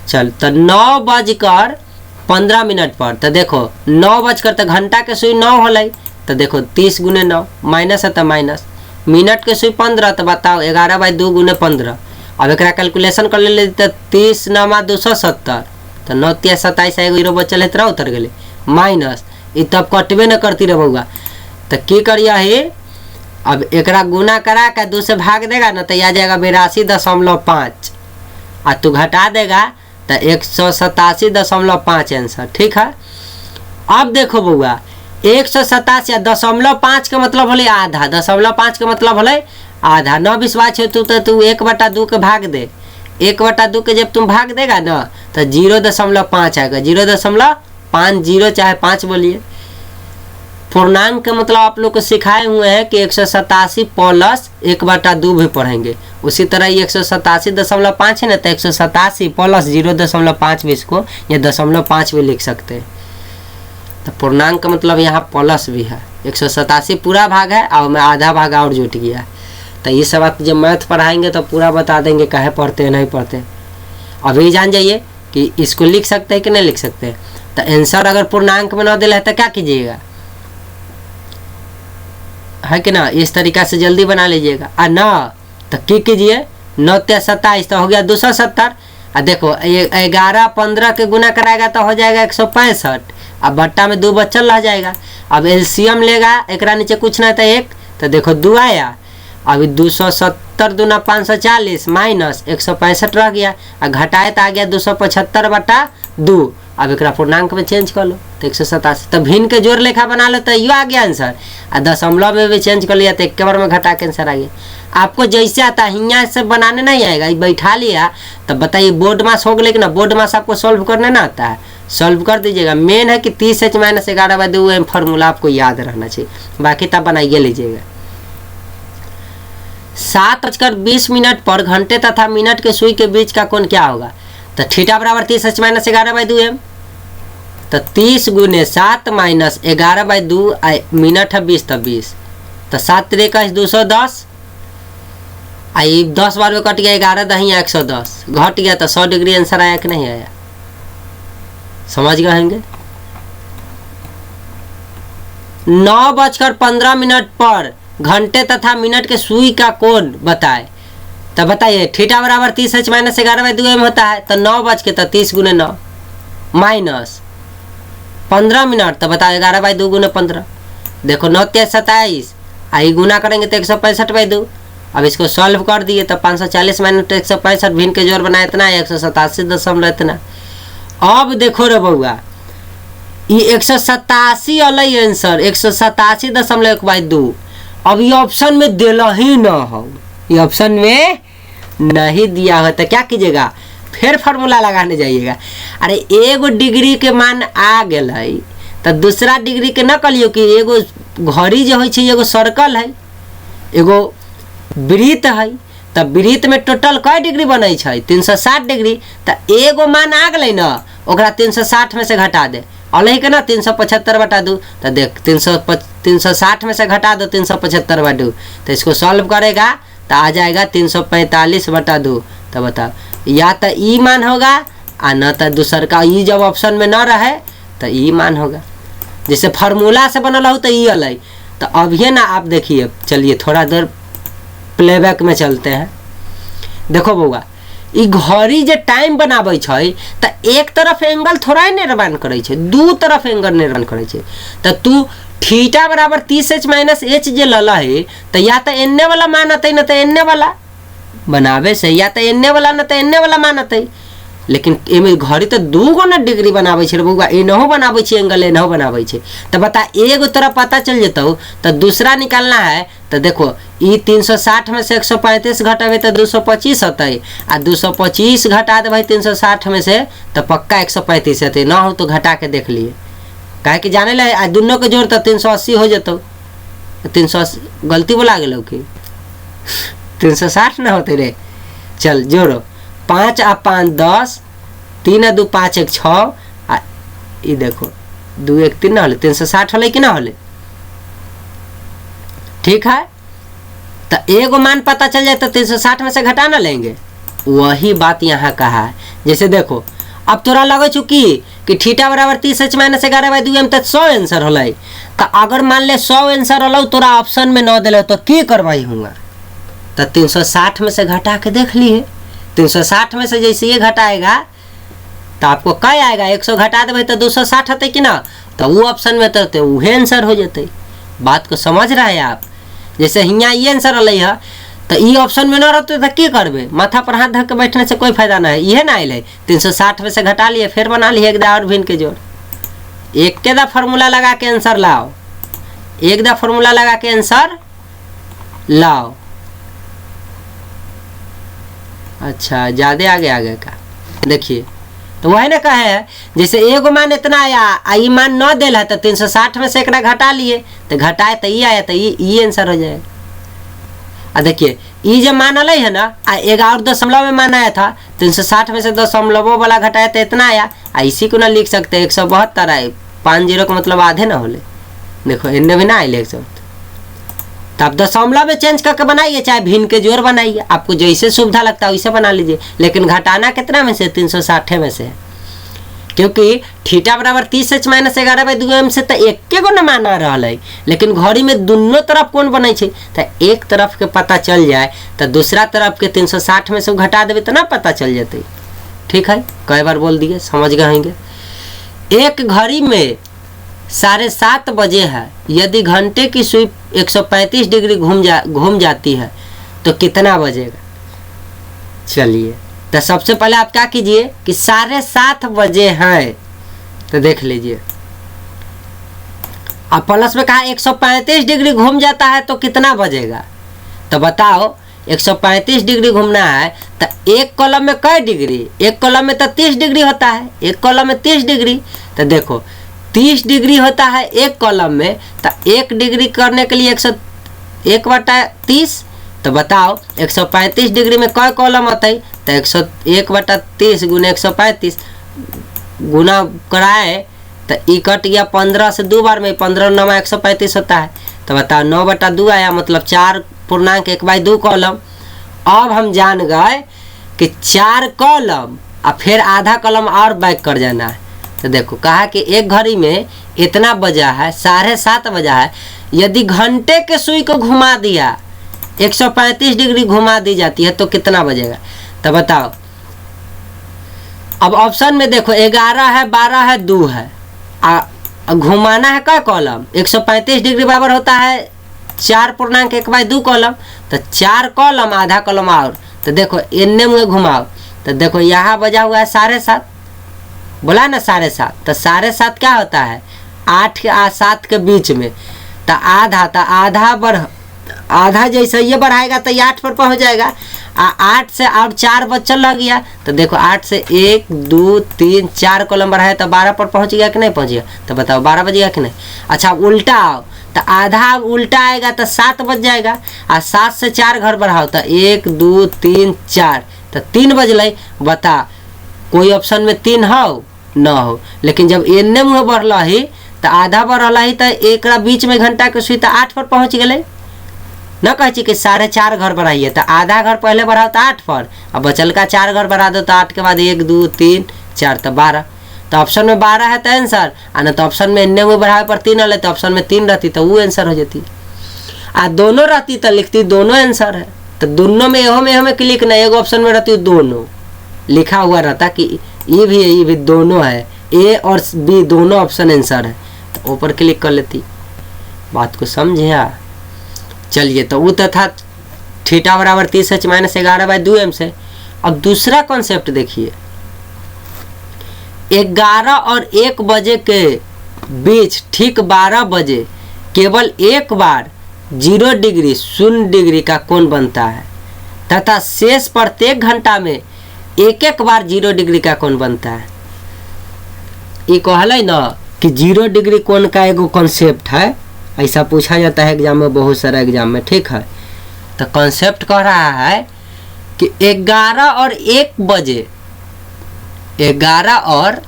चल। तो 9:15 पर, तो देखो 9 बजकर तो घंटा के सुई 9 होलै, तो देखो 30 × 9 माइनस है तो माइनस, मिनट के सुई 15, तो बताओ 11/2 × 15। अब एक कैलकुलेशन कर ले तो 30 × 9 = 270, तो 9 × 27 एगो 0 बचल है तो उतर गए माइनस। ये तब कटबे न करती रह बउआ, तो की करिए ही। अब एक गुना करा के 2 से भाग देगा ना, तो आ जाएगा 82.5, और तू घटा देगा तो 187.5 आंसर। ठीक है। अब देखो बउआ 187 या 0.5 का मतलब होले आधा, 0.5 का मतलब होले आधा। 9 विश्वास है तू 1/2 के भाग दे, 1/2 के जब तुम भाग देगा ना तो 0.5 आएगा, 0.50 चाहे 5 बोलिए। पूर्णांक का मतलब आप लोग को सिखाए हुए हैं कि 187 प्लस 1/2 भी पढ़ेंगे। उसी तरह ये 187.5 है ना, तो 187 प्लस 0.5 भी इसको या 0.5 भी लिख सकते हैं। तो पूर्णांक का मतलब यहाँ प्लस भी है। 187 पूरा भाग है और मैं आधा भाग और जुट गया। तो ये सब आप जब मैथ पढ़ाएंगे तो पूरा बता देंगे काहे पढ़ते हैं नहीं पढ़ते। अभी जान जाइए कि इसको लिख सकते हैं कि नहीं लिख सकते। तो आंसर अगर पूर्णांक में न दिला है तो क्या कीजिएगा, है कि ना, इस तरीका से जल्दी बना लीजिएगा। और ना तो की कीजिए 9 × 27 तो हो गया 270। और देखो 11-15 के गुना कराएगा तो हो जाएगा 165। अब बट्टा में 2 बच्चल रह जाएगा। अब एलसीएम लेगा, एक नीचे कुछ नहीं था 1, तो देखो 2 आया। अभी 270 दूना 540 माइनस 165 रह गया, और घटाए तो आ गया 275/2। अब एक पूर्णांक में चेंज कर लो तो 187। तो भिन्न के जोड़ लेखा बना लो तो ये आ गया आंसर। और दशमलव में भी चेंज कर लिया तो एक बार में घटा के आंसर आ गया। आपको जैसे आता है हियाँ से बनाने नहीं आएगा, ये बैठा लिया तो बताइए बोर्ड मास हो गया कि ना। बोर्ड मास आपको सॉल्व करने ना आता है, सॉल्व कर दीजिएगा। मेन है कि 30h-11/2 फार्मूला आपको याद रहना चाहिए, बाकी तब बनाइए लीजिएगा। 7:20 पर घंटे तथा मिनट के सुई के बीच का कोण क्या होगा। तो थीटा बराबर 30h-11/2m, तो 30 × 7 - 11/2 मिनट है 20, तो 20, तो 7 × 3 = 210। आई 10 बार में कट गया, 11 दही 110 घट गया, तो 100 डिग्री आंसर आया कि नहीं आया, समझ गए होंगे। 9:15 पर घंटे तथा मिनट के सुई का कोण बताए। तो बताइए थीटा बराबर 30h-11/2m होता है, तो 9 बज के तो 30 × 9 माइनस 15 मिनट, तो बताओ 11/2 × 15। देखो 9 × 3 = 27, आई गुना करेंगे तो 165/2। अब इसको सॉल्व कर दिए तो 540 - 165 भिन्न के जोड़ बनाए इतना 187 इतना। अब देखो रे बउआ ये 187 अल आंसर 187.1/2। अब ये ऑप्शन में दिला ही ना हो, ये ऑप्शन में नहीं दिया हो तो क्या कीजिएगा, फिर फार्मूला लगाने जाइएगा। अरे एगो डिग्री के मान आ गए तो दूसरा डिग्री के न कलियो कि एगो घड़ी जो है एगो सर्कल है, एगो वृत्त है, तो वृत्त में टोटल कई डिग्री बने 360 डिग्री। तो एगो मान आ गए ना, ओकरा 360 में से घटा दे अलही के ना 375/2। तो देख 360 में से घटा दो 375/2, तो इसको सॉल्व करेगा तो आ जाएगा 345/2। तो बताओ या तो ई मान होगा और न तो दूसर का ई जब ऑप्शन में न रहे तो ई मान होगा। जैसे फार्मूला से बनल हो तो ई अल। तो अभी ना आप देखिए, चलिए थोड़ा देर प्लेबैक में चलते हैं। देखो बउआ ई घड़ी जे टाइम बनाबै छै त एक तरफ एंगल थोड़ा ही निर्माण करे छै, दू तरफ एंगल निर्माण करे छै। त तू थीटा बराबर 30h माइनस एच जे लला है त या त एन्ने वाला मान अतै न त एन्ने वाला बनावे से, या त एन्ने वाला न त एन्ने वाला मान अतै। लेकिन एमे घड़ी तो दू गो न डिग्री बनाबै छै बउआ, एनहो बनाबै छै एंगल, एनहो बनाबै छै। तो बता एगो तरह पता चल जेतौ तो दूसरा निकालना है। तो देखो ई 360 में से 135 घटावे तो 225 होतै, आ 225 घटा देबै 360 में से तो पक्का 135 होतै। ना हो तो घटा के देख लिए, काहे कि जाने ला आ दोनों के जोड़ तो 380 हो जेतौ। 380 गलती बोला गेलौ कि 360 ना होते रे। चल जोड़ो, 5 आ 5 10, 3 आ 2 5 1 6, आ ई देखो 2 1 3 ना होले, 360 होले कि ना होले। ठीक है, तो एगो मान पता चल जाए तो 360 में से घटा ना लेंगे। वही बात यहाँ कहा है। जैसे देखो अब तोरा लगे चुकी कि थीटा बराबर 30h माइनस 11/2m तक 100 आंसर होलै। तो अगर मान ले 100 आंसर होलो तोरा ऑप्शन में न दिले तो की करवाई होगा। तो 360 में से घटा के देख लिए। 360 में से जैसे ये घटाएगा तो आपको क्या आएगा, 100 घटा देवे तो 260 होते कि ना, तो वो ऑप्शन में तो वही आंसर हो जाते। बात को समझ रहे हैं आप। जैसे हियाँ ये आंसर अलै है तो ये ऑप्शन में न रहते तो की करबे, माथा पर हाथ धर के बैठने से कोई फायदा ना है। ये ना आए 360 में से घटा लिए, फिर बना लिए एक दा और भिन्न के जोड़। एक के दा फार्मूला लगा के आंसर लाओ, एक दा फार्मूला लगा के आंसर लाओ। अच्छा ज़्यादा आगे का देखिए, तो वही ना कहे है। जैसे एगो मान इतना आया, आई मान न दिल है तो 360 में से एक घटा लिए, तो घटाए तो ये आया, तो ये आंसर हो जाए। आ देखिए ये जब मान अल है ना, आ 11 में मान आया था, 360 में से 2 वाला घटाया तो इतना आया। आ इसी को ना लिख सकते 172 आए, 5 0 का मतलब आधे ना होले। देखो इनने भी ना आए 100, तो आप दशमलव में चेंज करके बनाइए, चाहे भिन्न के जोड़ बनाइए, आपको जैसे सुविधा लगता है वैसे बना लीजिए। लेकिन घटाना कितना में से, 360 में से, क्योंकि थीटा बराबर 30h माइनस 11/2m से तो एक गो न माना रहा है। लेकिन घड़ी में दोनों तरफ कौन बने छे, तो एक तरफ के पता चल जाए तो दूसरा तरफ के 360 में से घटा देवे तो ना पता चल जाते। ठीक है, कई बार बोल दिए, समझ गएंगे। एक घड़ी में 7:30 बजे है, यदि घंटे की सुई 135 डिग्री घूम जाती है तो कितना बजेगा। चलिए तो सबसे पहले आप क्या कीजिए कि 7:30 बजे हैं तो देख लीजिए। अब प्लस में कहा 135 डिग्री घूम जाता है तो कितना बजेगा। तो बताओ 135 डिग्री घूमना है तो एक कॉलम में कई डिग्री, एक कॉलम में तो 30 डिग्री होता है, एक कॉलम में 30 डिग्री। तो देखो 30 डिग्री होता है एक कॉलम में, तो 1 डिग्री करने के लिए 101/30। तो बताओ 135 डिग्री में कई कॉलम होता है, तो 101/30 गुना 135 गुना कराए तो ई कट गया 15 से 2 बार में, 15 9 135 होता है। तो बताओ 9/2 आया, मतलब 4.1/2 कॉलम। अब हम जान गए कि 4 कॉलम और फिर आधा कॉलम और बैक कर जाना है। तो देखो कहा कि एक घड़ी में इतना बजा है, 7:30 बजा है। यदि घंटे के सुई को घुमा दिया, 135 डिग्री घुमा दी जाती है तो कितना बजेगा। तो बताओ अब ऑप्शन में देखो 11 है, 12 है, 2 है, घुमाना है क्या कॉलम। 135 डिग्री बराबर होता है 4.1/2 कॉलम। तो 4 कॉलम आधा कॉलम और। तो देखो इन्ने में घुमाओ, तो देखो यहाँ बजा हुआ है 7:30, बोला ना 7:30। तो 7:30 क्या होता है, 8 और 7 के बीच में। तो आधा जैसे ये बढ़ाएगा तो ये 8 पर पहुँच जाएगा। 8 से और 4 बच्चल लग गया। तो देखो 8 से 1 2 3 4 कॉलम बढ़ाया तो 12 पर पहुँच गया कि नहीं पहुँच गया। तो बताओ 12 बजेगा कि नहीं। अच्छा उल्टा आओ, तो आधा उल्टा आएगा तो 7 बज जाएगा, और 7 से 4 घर बढ़ाओ तो 1 2 3 4, तो 3 बजल। बता कोई ऑप्शन में 3 हो न हो। लेकिन जब एन्ने मुँह बढ़ल ही तो आधा बढ़ल ही तो एक बीच में घंटा के सुई तो 8 पर पहुँच गए। न कहे कि 4.5 घर बढ़ाइए, तो आधा घर पहले बढ़ाओ तो 8 पर, अब बचल का 4 घर बढ़ा दो तो 8 के बाद 1 2 3 4 तो 12। तो ऑप्शन में 12 है तो आंसर, और न तो ऑप्शन में एन्ने में बढ़ावे पर 3 अल तो ऑप्शन में 3 रहती तो वो आंसर हो जाती। आ दोनों रहती तो लिखती दोनों आंसर है। तो दोनों में एहो में क्लिक नहीं, एगो ऑप्शन में रहती दोनों, लिखा हुआ रहता कि ये भी है ये भी, दोनों है, ए और बी दोनों ऑप्शन आंसर है, तो ऊपर क्लिक कर लेती। बात को समझे आप? चलिए, तो वो तो था थीटा बराबर 30h माइनस 11/2m से। अब दूसरा कॉन्सेप्ट देखिए, 11 और 1 बजे के बीच ठीक 12 बजे केवल एक बार 0 डिग्री 0 डिग्री का कोण बनता है तथा शेष प्रत्येक घंटा में एक एक बार 0 डिग्री का कोण बनता है। ये कहल ना कि 0 डिग्री कोण का एगो कॉन्सेप्ट है, ऐसा पूछा जाता है एग्जाम में, बहुत सारा एग्जाम में, ठीक है। तो कॉन्सेप्ट कह रहा है कि 11 और 1 बजे 11 और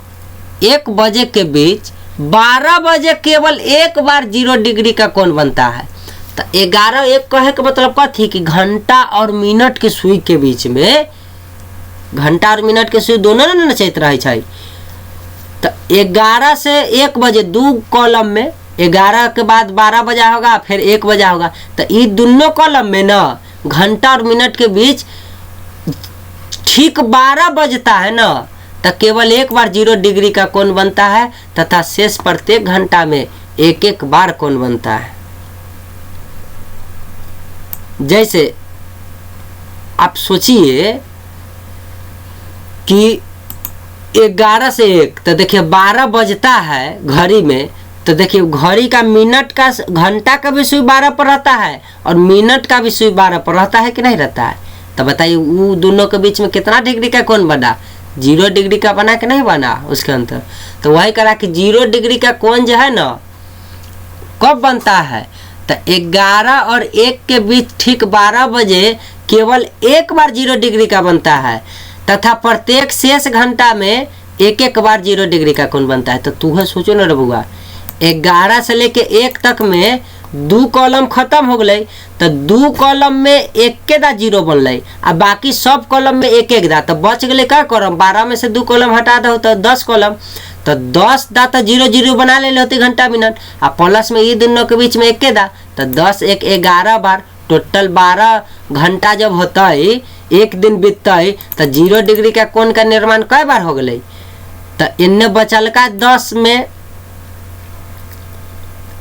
1 बजे के बीच 12 बजे केवल एक बार 0 डिग्री का कोण बनता है। तो 11 1 कहे के मतलब कथी कि घंटा और मिनट के सुई के बीच में, घंटा और मिनट के सुई दोनों ने नचैत रहे छै। तो 11 से 1 बजे 2 कॉलम में, 11 के बाद 12 बजा होगा फिर 1 बजा होगा, तो ये दोनों कॉलम में ना घंटा और मिनट के बीच ठीक 12 बजता है ना, तो केवल एक बार 0 डिग्री का कोण बनता है तथा शेष प्रत्येक घंटा में एक एक बार कोण बनता है। जैसे आप सोचिए कि 11 से 1, तो देखिए 12 बजता है घड़ी में, तो देखिए घड़ी का मिनट का, घंटा का भी सुई 12 पर रहता है और मिनट का भी सुई 12 पर रहता है कि नहीं रहता है? तो बताइए वो दोनों के बीच में कितना डिग्री का कोण बना? 0 डिग्री का बना कि नहीं बना उसके अंतर? तो वही करा कि 0 डिग्री का कोण जो है ना कब बनता है? तो 11 और 1 के बीच ठीक 12 बजे केवल एक बार 0 डिग्री का बनता है तथा प्रत्येक शेष घंटा में एक एक बार 0 डिग्री का कोण बनता है। तो तू सोचो ना रबुआ, 11 से लेके 1 तक में 2 कॉलम खत्म हो गए, तो 2 कॉलम में एक के दा 0 बनल, आ बाकी सब कॉलम में एक एक दा, तो बच गए क्या कॉलम? 12 में से 2 कॉलम हटा दो तो 10 कॉलम, तो 10 दा तो 0 0 बना ले होती घंटा मिनट, आ प्लस में ये दोनों के बीच में एक के दा, तो 10 1 11 बार, टोटल 12 घंटा जब होता है, एक दिन बीतता है, तो 0 डिग्री का कोण का निर्माण कई बार हो गए? तो इन्ने बचल का 10 में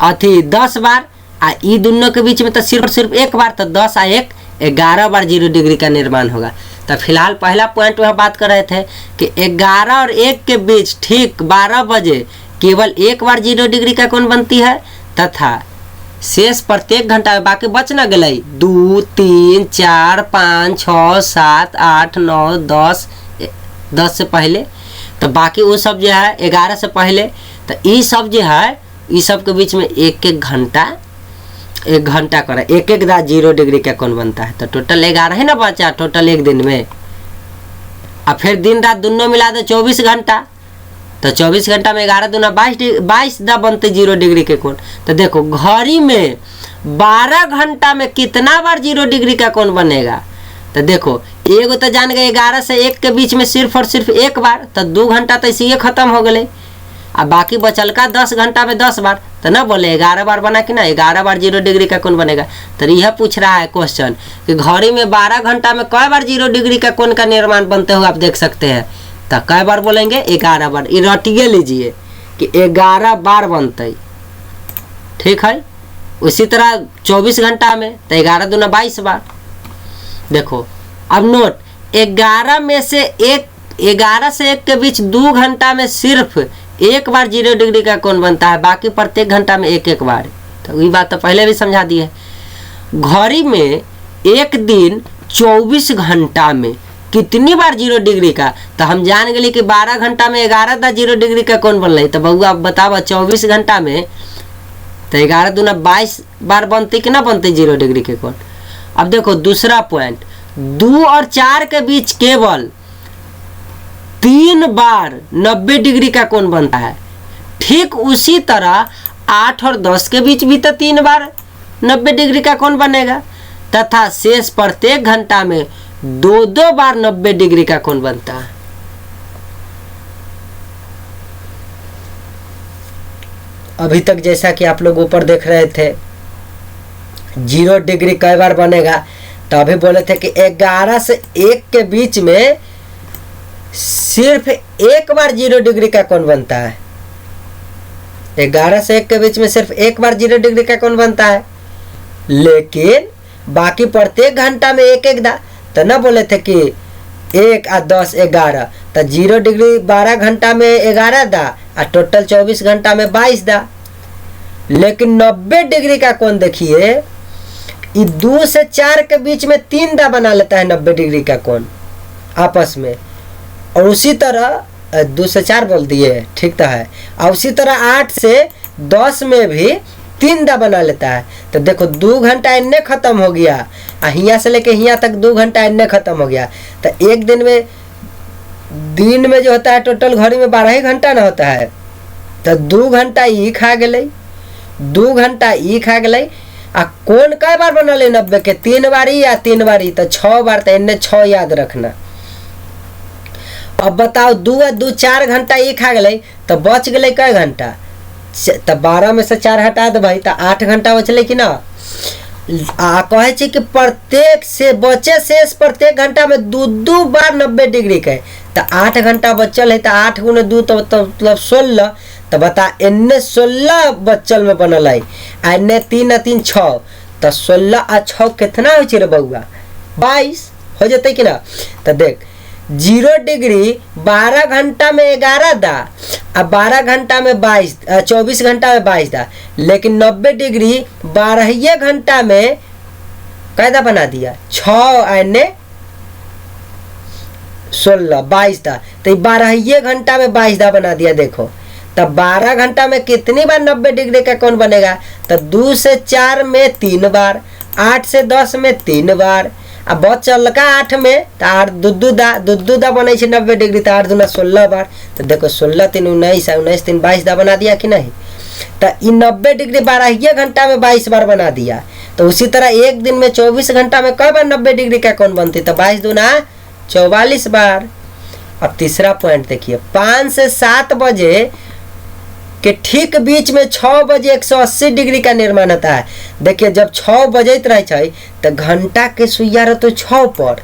अथी 10 बार, आ ई दोनों के बीच में तो सिर्फ एक बार, तो 10 आ 1 11 बार 0 डिग्री का निर्माण होगा। तो फिलहाल पहला पॉइंट में बात कर रहे थे कि 11 और 1 के बीच ठीक 12 बजे केवल एक बार 0 डिग्री का कोण बनती है तथा शेष प्रत्येक घंटा में, बाकी बच न गए 2 3 4 5 6 7 8 9 10 से पहले, तो बाकी वो सब जो है 11 से पहले, तो ये सब जो है ये सब के बीच में एक घंटा करे, एक एक दा 0 डिग्री का कोण बनता है। तो टोटल 11 है ना बचा टोटल एक दिन में, और फिर दिन रात दोनों मिला दो 24 घंटा, तो 24 घंटा में 11 दूना 22 दा बनते 0 डिग्री के कोण। तो देखो घड़ी में 12 घंटा में कितना बार 0 डिग्री का कोण बनेगा? तो देखो एगो तो जान गए 11 से 1 के बीच में सिर्फ और सिर्फ एक बार, तो 2 घंटा तो इसी खत्म हो गए, अब बाकी बचल का 10 घंटा में 10 बार, तो ना बोले 11 बार बना कि ना 11 बार 0 डिग्री का कोण बनेगा। तो यह पूछ रहा है क्वेश्चन कि घड़ी में 12 घंटा में कई बार 0 डिग्री का कोण का निर्माण बनते हुए आप देख सकते हैं। तो कई बार बोलेंगे? 11 बार। ये रटिए लीजिए कि 11 बार बनते, ठीक है। उसी तरह 24 घंटा में तो 11 दूना 22 बार। देखो अब नोट, 11 में से 11 से 1 के बीच 2 घंटा में सिर्फ एक बार 0 डिग्री का कोण बनता है, बाकी प्रत्येक घंटा में एक एक बार। तो ये बात तो पहले भी समझा दी है। घड़ी में एक दिन 24 घंटा में कितनी बार 0 डिग्री का? तो हम जान गए कि 12 घंटा में 11 दा 0 डिग्री का कोण बन रही। तो बउआ बतावा 24 घंटा में तो 11 दूना 22 बार बनती कि ना बनती 0 डिग्री के कोण। अब देखो दूसरा पॉइंट, 2 और 4 के बीच केवल 3 बार 90 डिग्री का कोण बनता है। ठीक उसी तरह 8 और 10 के बीच भी तो 3 बार 90 डिग्री का कोण बनेगा तथा शेष प्रत्येक घंटा में 2 बार 90 डिग्री का कोण बनता है। अभी तक जैसा कि आप लोग ऊपर देख रहे थे 0 डिग्री कई बार बनेगा, तो अभी बोले थे कि 11 से 1 के बीच में सिर्फ एक बार 0 डिग्री का कोण बनता है। 11 से 1 के बीच में सिर्फ एक बार 0 डिग्री का कोण बनता है, लेकिन बाकी प्रत्येक घंटा में एक एक दा। तो ना बोले थे कि 1 और 10 11, तो 0 डिग्री 12 घंटा में 11 दा और टोटल 24 घंटा में 22 दा। लेकिन 90 डिग्री का कोण देखिए, 2 से 4 के बीच में 3 दा बना लेता है 90 डिग्री का कोण आपस में। और उसी तरह 2 से 4 बोल दिए, ठीक तो है। और उसी तरह 8 से 10 में भी 3 दा बना लेता है। तो देखो 2 घंटा इन्ने खत्म हो गया, यहाँ से लेके यहाँ तक 2 घंटा इन्ने खत्म हो गया। तो एक दिन में जो होता है टोटल घड़ी में 12 ही घंटा ना होता है। तो 2 घंटा ई खा गए, 2 घंटा ई खा गए। आ कौन कई बार बनल 90 के 3 बारी या 3 बारी, तो 6 बार। तो इन्ने 6 याद रखना। अब बताओ 2 और 2 4 घंटा ई खा गए, तो बच गए कई घंटा। तो 12 में से 4 हटा दे भाई, तो 8 घंटा बचल कि ना। आ कहे कि प्रत्येक से बचे शेष प्रत्येक घंटा में 2 बार 90 डिग्री के। तो 8 घंटा बचल है, तो 8 गुने 2 तो मतलब 16। तो बता इन्ने 16 बच्चल में बनल है, इन्ने 3 और 3 6। तो 16 और 6 कितना हो रे बउआ, 22 हो जाते कि ना। तो देख 0 डिग्री 12 घंटा में 11 दा, अब 12 घंटा में 24 घंटा में 22 दा। लेकिन 90 डिग्री 12 घंटा में कैदा बना दिया, 6 आने 16 22 दा। तो 12 घंटा में 22 दा बना दिया। देखो तब 12 घंटा में कितनी बार 90 डिग्री का कोण बनेगा। तो 2 से 4 में 3 बार, 8 से 10 में 3 बार। अब बचल का 8 में, तो 8 दू दा बने 90 डिग्री। तो 8 दूना 16 बार। तो देखो 16 3 19, 19 3 22 दा बना दिया कि नहीं। तो 90 डिग्री 12 घंटा में 22 बार बना दिया। तो उसी तरह एक दिन में 24 घंटा में कई बार 90 डिग्री का कोण बनती। तो 22 दूना 44 बार। अब तीसरा पॉइंट देखिए, 5 से 7 बजे के ठीक बीच में 6 बजे 180 डिग्री का निर्माण होता है। देखिए जब 6 बजत रहे तो घंटा के सुइया रहते 6 पर,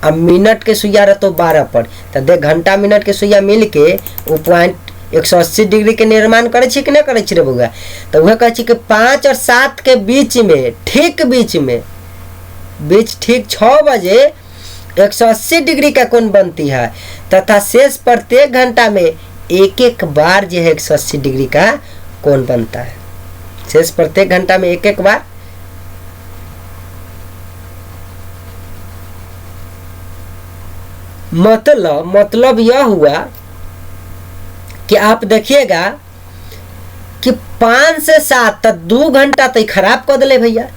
अब मिनट के सुइया रहते 12 पर। तो देख घंटा मिनट के सुइया मिल के वो पॉइंट 180 डिग्री के निर्माण करे कि नहीं करे रे बउआ। तो वह कहे कि 5 और 7 के बीच में, ठीक बीच में, ठीक 6 बजे 180 डिग्री का कोण बनती है। तथा शेष प्रत्येक घंटा में एक एक बार जो है 180 डिग्री का कोण बनता है। शेष प्रत्येक घंटा में एक एक बार। मतलब यह हुआ कि आप देखिएगा कि 5 से 7 तक 2 घंटा तो खराब कर दिले भैया।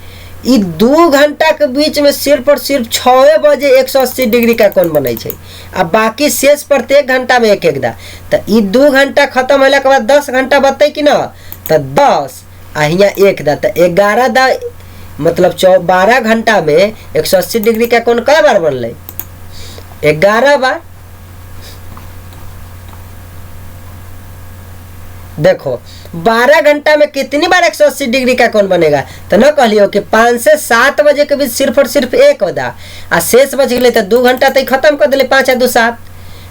ये 2 घंटा के बीच में सिर्फ और सिर्फ 6 बजे 180 डिग्री का कोण बने छे। अब बाकी शेष प्रत्येक घंटा में एक एक दा। तो ये 2 घंटा खत्म होला के बाद 10 घंटा बचते कि ना। तो 10 आ यहाँ 1 दा, तो 11 दा, मतलब 12 घंटा में 180 डिग्री का कोण कई बार बनल, 11 बार। देखो 12 घंटा में कितनी बार 180 डिग्री का कोण बनेगा। तो न कहलियो कि 5 से 7 बजे के बीच सिर्फ और सिर्फ 1 होता, आ शेष बच गए तो 2 घंटा तो खत्म कर दिले, 5 और 2 7।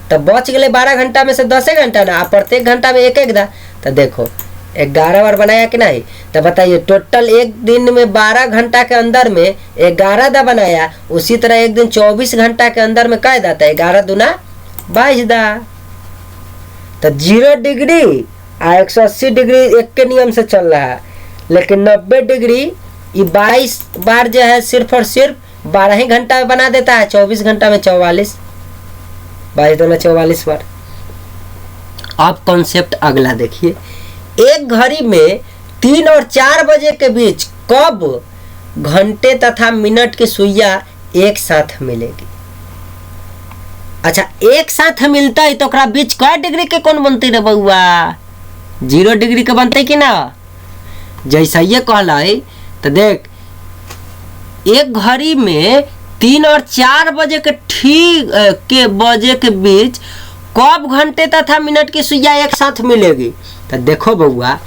तो बच गए 12 घंटा में से 10 घंटा ना, प्रत्येक घंटा में एक एक दा। तो देखो 11 बार बनाया कि नहीं। तो बताइए टोटल एक दिन में 12 घंटा के अंदर में 11 दा बनाया। उसी तरह एक दिन 24 घंटा के अंदर में कै दा, 11 दूना 22 दा। तो 0 डिग्री 180 डिग्री एक के नियम से चल रहा है, लेकिन 90 डिग्री ये 22 बार जो है सिर्फ और सिर्फ 12 ही घंटा में बना देता है। 24 घंटा में 44, 22 दूना 44 बार। अब कॉन्सेप्ट अगला देखिए, एक घड़ी में 3 और 4 बजे के बीच कब घंटे तथा मिनट की सुइया एक साथ मिलेगी। अच्छा एक साथ मिलता है तो बीच कै डिग्री के कोण बनती रे बउआ, 0 डिग्री के बनते कि ना। जैसा ये कहला है तो देख एक घड़ी में 3 और 4 बजे के ठीक के बजे के बीच कब घंटे तथा मिनट की सुइया एक साथ मिलेगी। तो देखो बउआ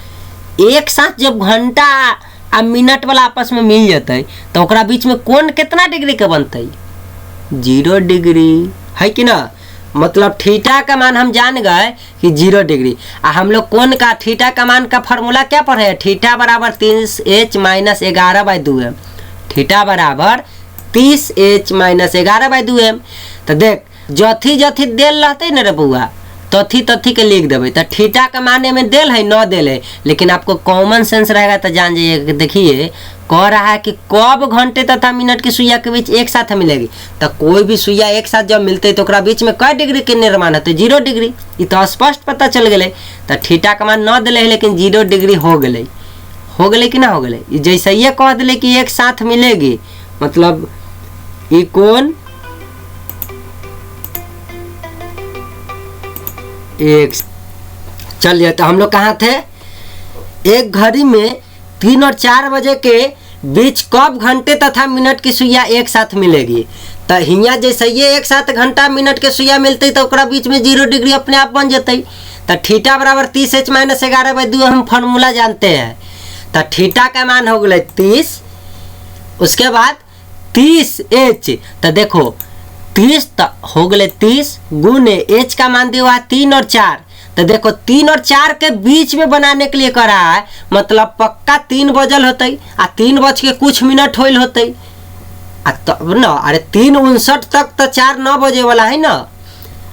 एक साथ जब घंटा आ मिनट वाला आपस में मिल जाते तो बीच में कोण कितना डिग्री के बनते, 0 डिग्री है कि ना। मतलब थीटा का मान हम जान गए कि 0 डिग्री। हम लोग कोण का थीटा का मान का फॉर्मूला क्या पढ़े? थीटा बराबर 30h माइनस 11/2m। थीटा बराबर 30h माइनस 11/2m। तो देख जथी जथी देल रहते न रे बुआ तथी तथी के लिख देवे। तो थीटा का मान में देल है न देल है, लेकिन आपको कॉमन सेंस रहेगा तो जान जाइए। देखिए कह रहा है कि कब घंटे तथा मिनट की सुइया के बीच एक साथ मिलेगी। तो कोई भी सुइया एक साथ जब मिलते तो ओकरा बीच में कै डिग्री के निर्माण होते? 0 डिग्री। ये तो स्पष्ट पता चल गए। तो थीटा का मान न दिले है लेकिन 0 डिग्री हो गए कि ना हो गए? जैसे ये कह दिले कि एक साथ मिलेगी, मतलब ये कोण एक। चलिए तो हम लोग कहाँ थे? एक घड़ी में 3 और 4 बजे के बीच कब घंटे तथा मिनट की सुइया एक साथ मिलेगी। तो हियाँ जैसे ये एक साथ घंटा मिनट के सुइया मिलते तो ओकरा बीच में 0 डिग्री अपने आप बन जाते। तो थीटा बराबर 30h माइनस 11/2 हम फार्मूला जानते हैं। तो थीटा का मान हो गए 30, उसके बाद 30h। तो देखो 30 तो हो गए 30 गुने h का मान दिया हुआ 3 और 4। तो देखो 3 और 4 के बीच में बनाने के लिए कर रहा है, मतलब पक्का 3 बजल होते आ 3 बज के कुछ मिनट होल होते तब न। अरे 3:59 तक तो 4 9 बजे वाला है ना।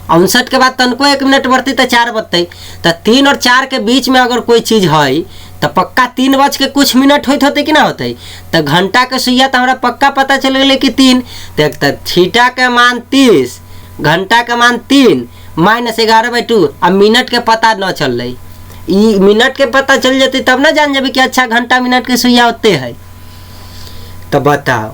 59 के बाद तनको 1 मिनट बढ़ती तो 4 बजते। तो 3 और 4 के बीच में अगर कोई चीज़ है तो पक्का 3 बज के कुछ मिनट होते कि ना होते। तो घंटा के सुइया तो हमारा पक्का पता चल गए कि 3। तो थीटा का मान 30, घंटा का मान 3 माइनस 11/2। अब मिनट के पता न चल रही। मिनट के पता चल जाती तब ना जान जाबी कि अच्छा घंटा मिनट के सुइया होते है। तो बताओ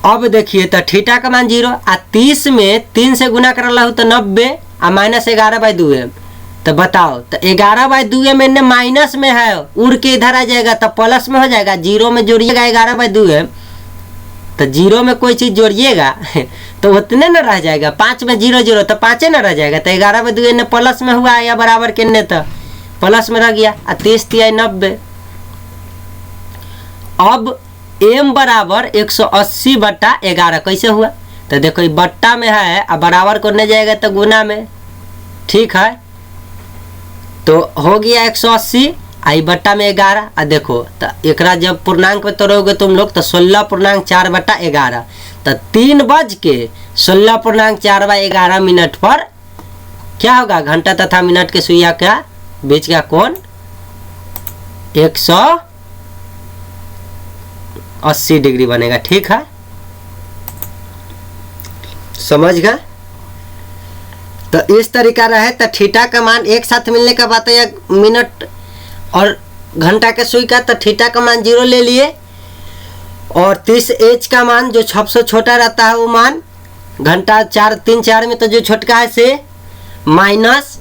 अब देखिए तो थीटा का मान 0 आ 30 में 3 से गुना कर ला तो 90 आ माइनस 11/2m। तो बताओ तो 11/2m इन्हें माइनस में है, उड़ के इधर आ जाएगा तो प्लस में हो जाएगा। 0 में जोड़िएगा 11/2m, तो 0 में कोई चीज़ जोड़िएगा तो उतने न रह जाएगा। 5 में 0 0 तो 5 न रह जाएगा। तो 11/2 इन्हें प्लस में हुआ या बराबर के ने तो प्लस में रह गया। 30 तिया 90। अब m बराबर 180/11 कैसे हुआ? तो देखो ये बट्टा में है अब बराबर करने जाएगा तो गुना में, ठीक है। तो हो गया 180 आई बट्टा में 11। आ देखो तो एकरा जब पूर्णांक पे तोड़ोगे तुम लोग तो 16.4/11। तो 3 बज के 16.4/11 मिनट पर क्या होगा? घंटा तथा मिनट के सुइया का बीच का कोण 180 डिग्री बनेगा, ठीक है। समझ गए? तो इस तरीका रहे। तो थीटा का मान एक साथ मिलने का बात है मिनट और घंटा के सुई का। तो थीटा का मान 0 ले लिए और 30h का मान जो सबसे छोटा रहता है वो मान घंटा 3 4 में तो जो छोटका है से माइनस।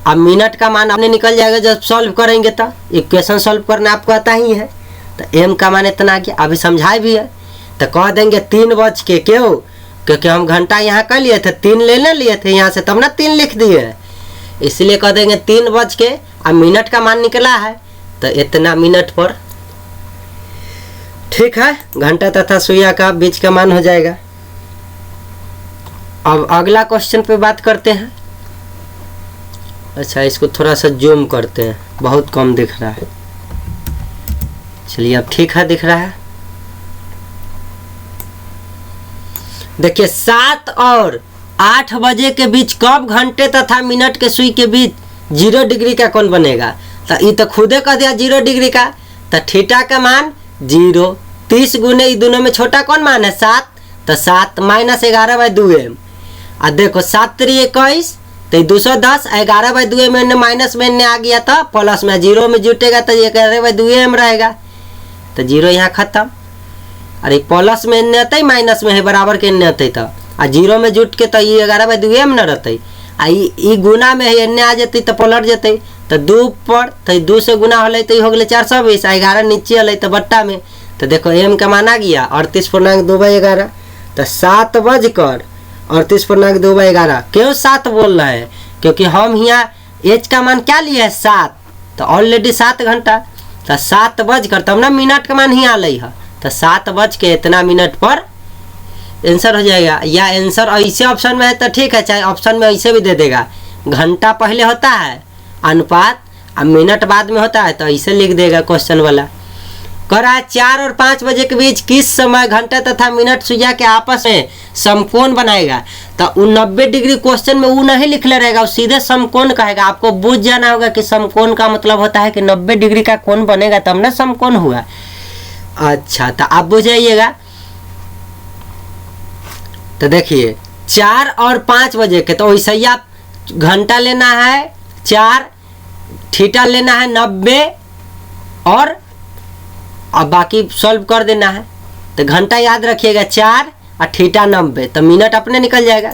अब मिनट का मान आपने निकल जाएगा जब सॉल्व करेंगे। तो इक्वेशन सॉल्व करना आपको आता ही है। तो m का मान इतना आ गया। अभी समझाए भी है तो कह देंगे 3 बज के, क्यों? क्योंकि हम घंटा यहाँ कर लिए थे, 3 ले लिए थे यहाँ से तब ना 3 लिख दिए, इसलिए कह देंगे 3 बज के। अब मिनट का मान निकला है तो इतना मिनट पर, ठीक है। घंटा तथा सुइया का बीच का मान हो जाएगा। अब अगला क्वेश्चन पे बात करते हैं। अच्छा इसको थोड़ा सा जूम करते हैं, बहुत कम दिख रहा है। चलिए अब ठीक है, दिख रहा है। देखिए 7 और 8 बजे के बीच कब घंटे तथा मिनट के सुई के बीच 0 डिग्री का कोण बनेगा? तो ये तो खुदे कह दिया 0 डिग्री का। तो थीटा का मान 0, 30 गुने दोनों में छोटा कौन मान है 7, तो 7 माइनस 11/2m। और देखो 7 3 21 तो 210, 11/2m में माइनस में आ गया था प्लस में 0 में जुटेगा तो 11/2m रहेगा। तो 0 यहाँ खत्म। अरे प्लस में इन्ने अतई माइनस में है बराबर के इन्ने अतई। तो आ 0 में जुट के तो ये 11/2m न रहते। आ ई गुना में है इन्ने आ जाती तो पलट जाते। तो 2 पर तो 2 से गुना होले तो हो गए 420, 11 नीचे हल तो बट्टा में। तो देखो m का मान आ गया 38.2/11। तो 7 बजकर 38.2/11। क्यों 7 बोल रहे हैं? क्योंकि हम यहाँ h का मान क्या लिए है 7, तो ऑलरेडी 7 घंटा। तो 7 बजकर तब ना मिनट का मान ही आ है। तो 7 बज के इतना मिनट पर आंसर हो जाएगा। या आंसर ऐसे ऑप्शन में है तो ठीक है, चाहे ऑप्शन में ऐसे भी दे देगा, घंटा पहले होता है अनुपात और मिनट बाद में होता है, तो ऐसे लिख देगा क्वेश्चन वाला। कह रहा है 4 और 5 बजे के बीच किस समय घंटा तथा मिनट सुइया के आपस में समकोण बनाएगा। तो 90 डिग्री क्वेश्चन में वो नहीं लिखले रहेगा, वो सीधे समकोण कहेगा। आपको बुझ जाना होगा कि समकोण का मतलब होता है कि 90 डिग्री का कोण बनेगा तब ना समकोण हुआ। अच्छा, तो आप बुझ जाइएगा। तो देखिए 4 और 5 बजे के, तो वैसे ही आप घंटा लेना है 4, थीटा लेना है 90 और अब बाकी सॉल्व कर देना है। तो घंटा याद रखिएगा 4 और थीटा 90, तो मिनट अपने निकल जाएगा।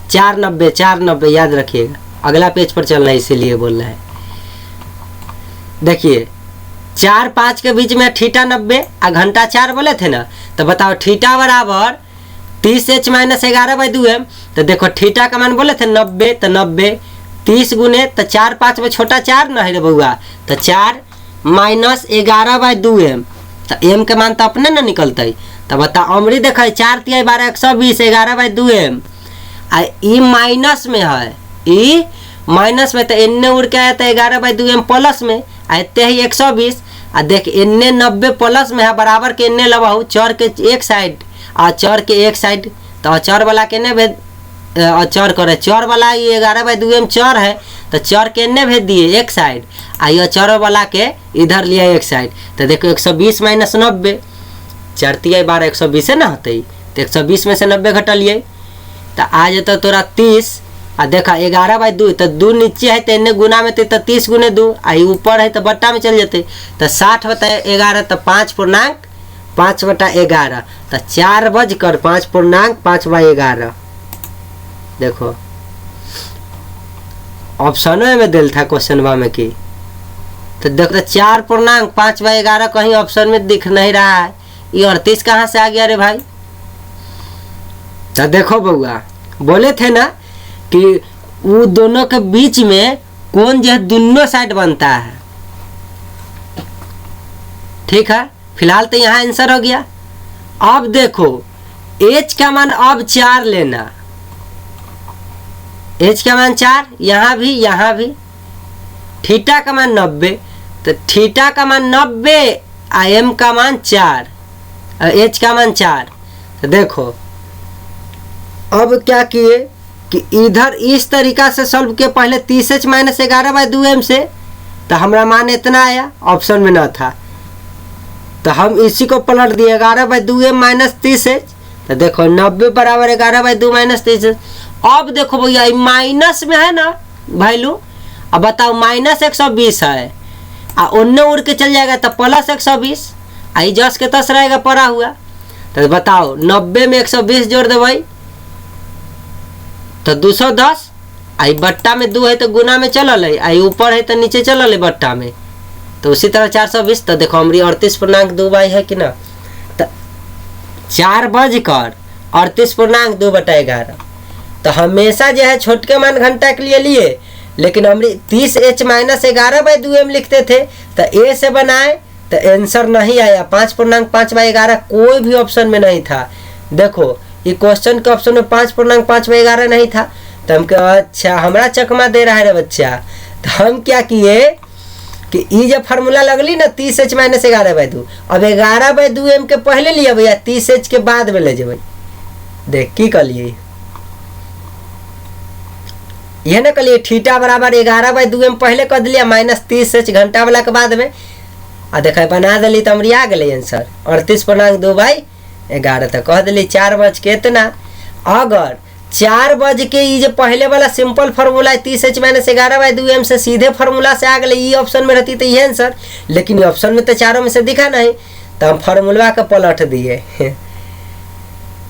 490 याद रखिएगा। अगला पेज पर चलना है इसीलिए बोल रहे हैं। देखिए 4-5 के बीच में थीटा 90 और घंटा 4 बोले थे ना, तो बताओ थीटा बराबर 30h - 11/2m। तो देखो थीटा का मान बोले थे 90, तो 90 30 गुने तो 4-5 में छोटा 4 ना है रे बउआ, तो 4 - 11/2m। तो m के मान तो अपने ना निकलते। तो बताओ अमरी देखा 4 × 3 = 12 120 11/2m। ई माइनस में है, ई माइनस में, तो एन्ने उड़ के आया था 11/2m प्लस में आते ही 120। आ देख एन्ने 90 प्लस में है, बराबर के एन्ने लबाऊ चौर के एक साइड और चौर के एक साइड, तो चौर वाला के ने भेज चौर करे, चौर वाला ये 11/2m चौर है, तो चौर के ने भेज दिए एक साइड, आइए चौर वाला के इधर लिया एक साइड। तो देखो 120 - 90 4 × 12 120 है ना होते, तो 120 में से 90 घटलिए तो आ जाता तोरा 30। आ देखा 11/2, तो 2 नीचे है तो इन्हें गुना में तो 30 गुने 2, आई ऊपर है तो बट्टा में चल जाते, तो 60/11, तो 5.5/11, तो 4 बजकर 5.5/11। देखो ऑप्शन में दिल था क्वेश्चन में की, तो देखो 4.5/11 कहीं ऑप्शन में दिख नहीं रहा है। ये 38 कहाँ से आ गया रे भाई। तो देखो बउआ बोले थे ना कि वो दोनों के बीच में कोण जो है दोनों साइड बनता है। ठीक है, फिलहाल तो यहाँ आंसर हो गया। अब देखो h का मान अब 4 लेना, h का मान 4, यहाँ भी। थीटा का मान 90, तो थीटा का मान 90 और m का मान 4 और h का मान 4। तो देखो अब क्या किए कि इधर इस तरीका से सॉल्व किए, पहले 30h - 11/2m से, तो हमारा मान इतना आया, ऑप्शन में ना था, तो हम इसी को पलट दिए 11/2m - 30h। तो देखो 90 बराबर 11/2 - 30h। अब देखो भैया माइनस में है ना वैल्यू, अब बताओ -120 है आ उन्ने उड़ के चल जाएगा तो प्लस 120, आई जस के तस रहेगा पड़ा हुआ। तो बताओ 90 में 120 जोड़ देवे तो 210, आई बट्टा में 2 है तो गुना में चलल है, आई ऊपर है तो नीचे चलल है बट्टा में, तो उसी तरह 420। तो देखो हमारी 38.2 है कि ना, तो 4 बजकर 38.2/11। तो हमेशा जो है छोटके मान घंटा के लिए लेकिन हमारी 30h - 11/2m लिखते थे, तो ए से बनाए तो आंसर नहीं आया। 5.5/11 कोई भी ऑप्शन में नहीं था। देखो ये क्वेश्चन के ऑप्शन में 5.5/11 नहीं था, तो हम कहा अच्छा हमारा चकमा दे रहा है रे बच्चा। तो हम क्या किए कि ये जब फार्मूला लगली ना 30h - 11/2, अब 11/2m के पहले लिया भैया, 30h के बाद में ले जाए। देख की कलिए यह ना कलिए थीटा बराबर 11/2m पहले कर दिया -30h घंटा वाला के बाद में, आ देखा बना दिली तो हमारी आ गई आंसर 38.2/11। तो कह दिली 4 बज के इतना। अगर 4 बज के ये जो पहले वाला सिंपल फार्मूला 30h - 11/2m से सीधे फार्मूला से आ गए, ये ऑप्शन में रहती तो ये आंसर, लेकिन ये ऑप्शन में तो चारों में से दिखा नहीं, तो हम फार्मूला का पलट दिए।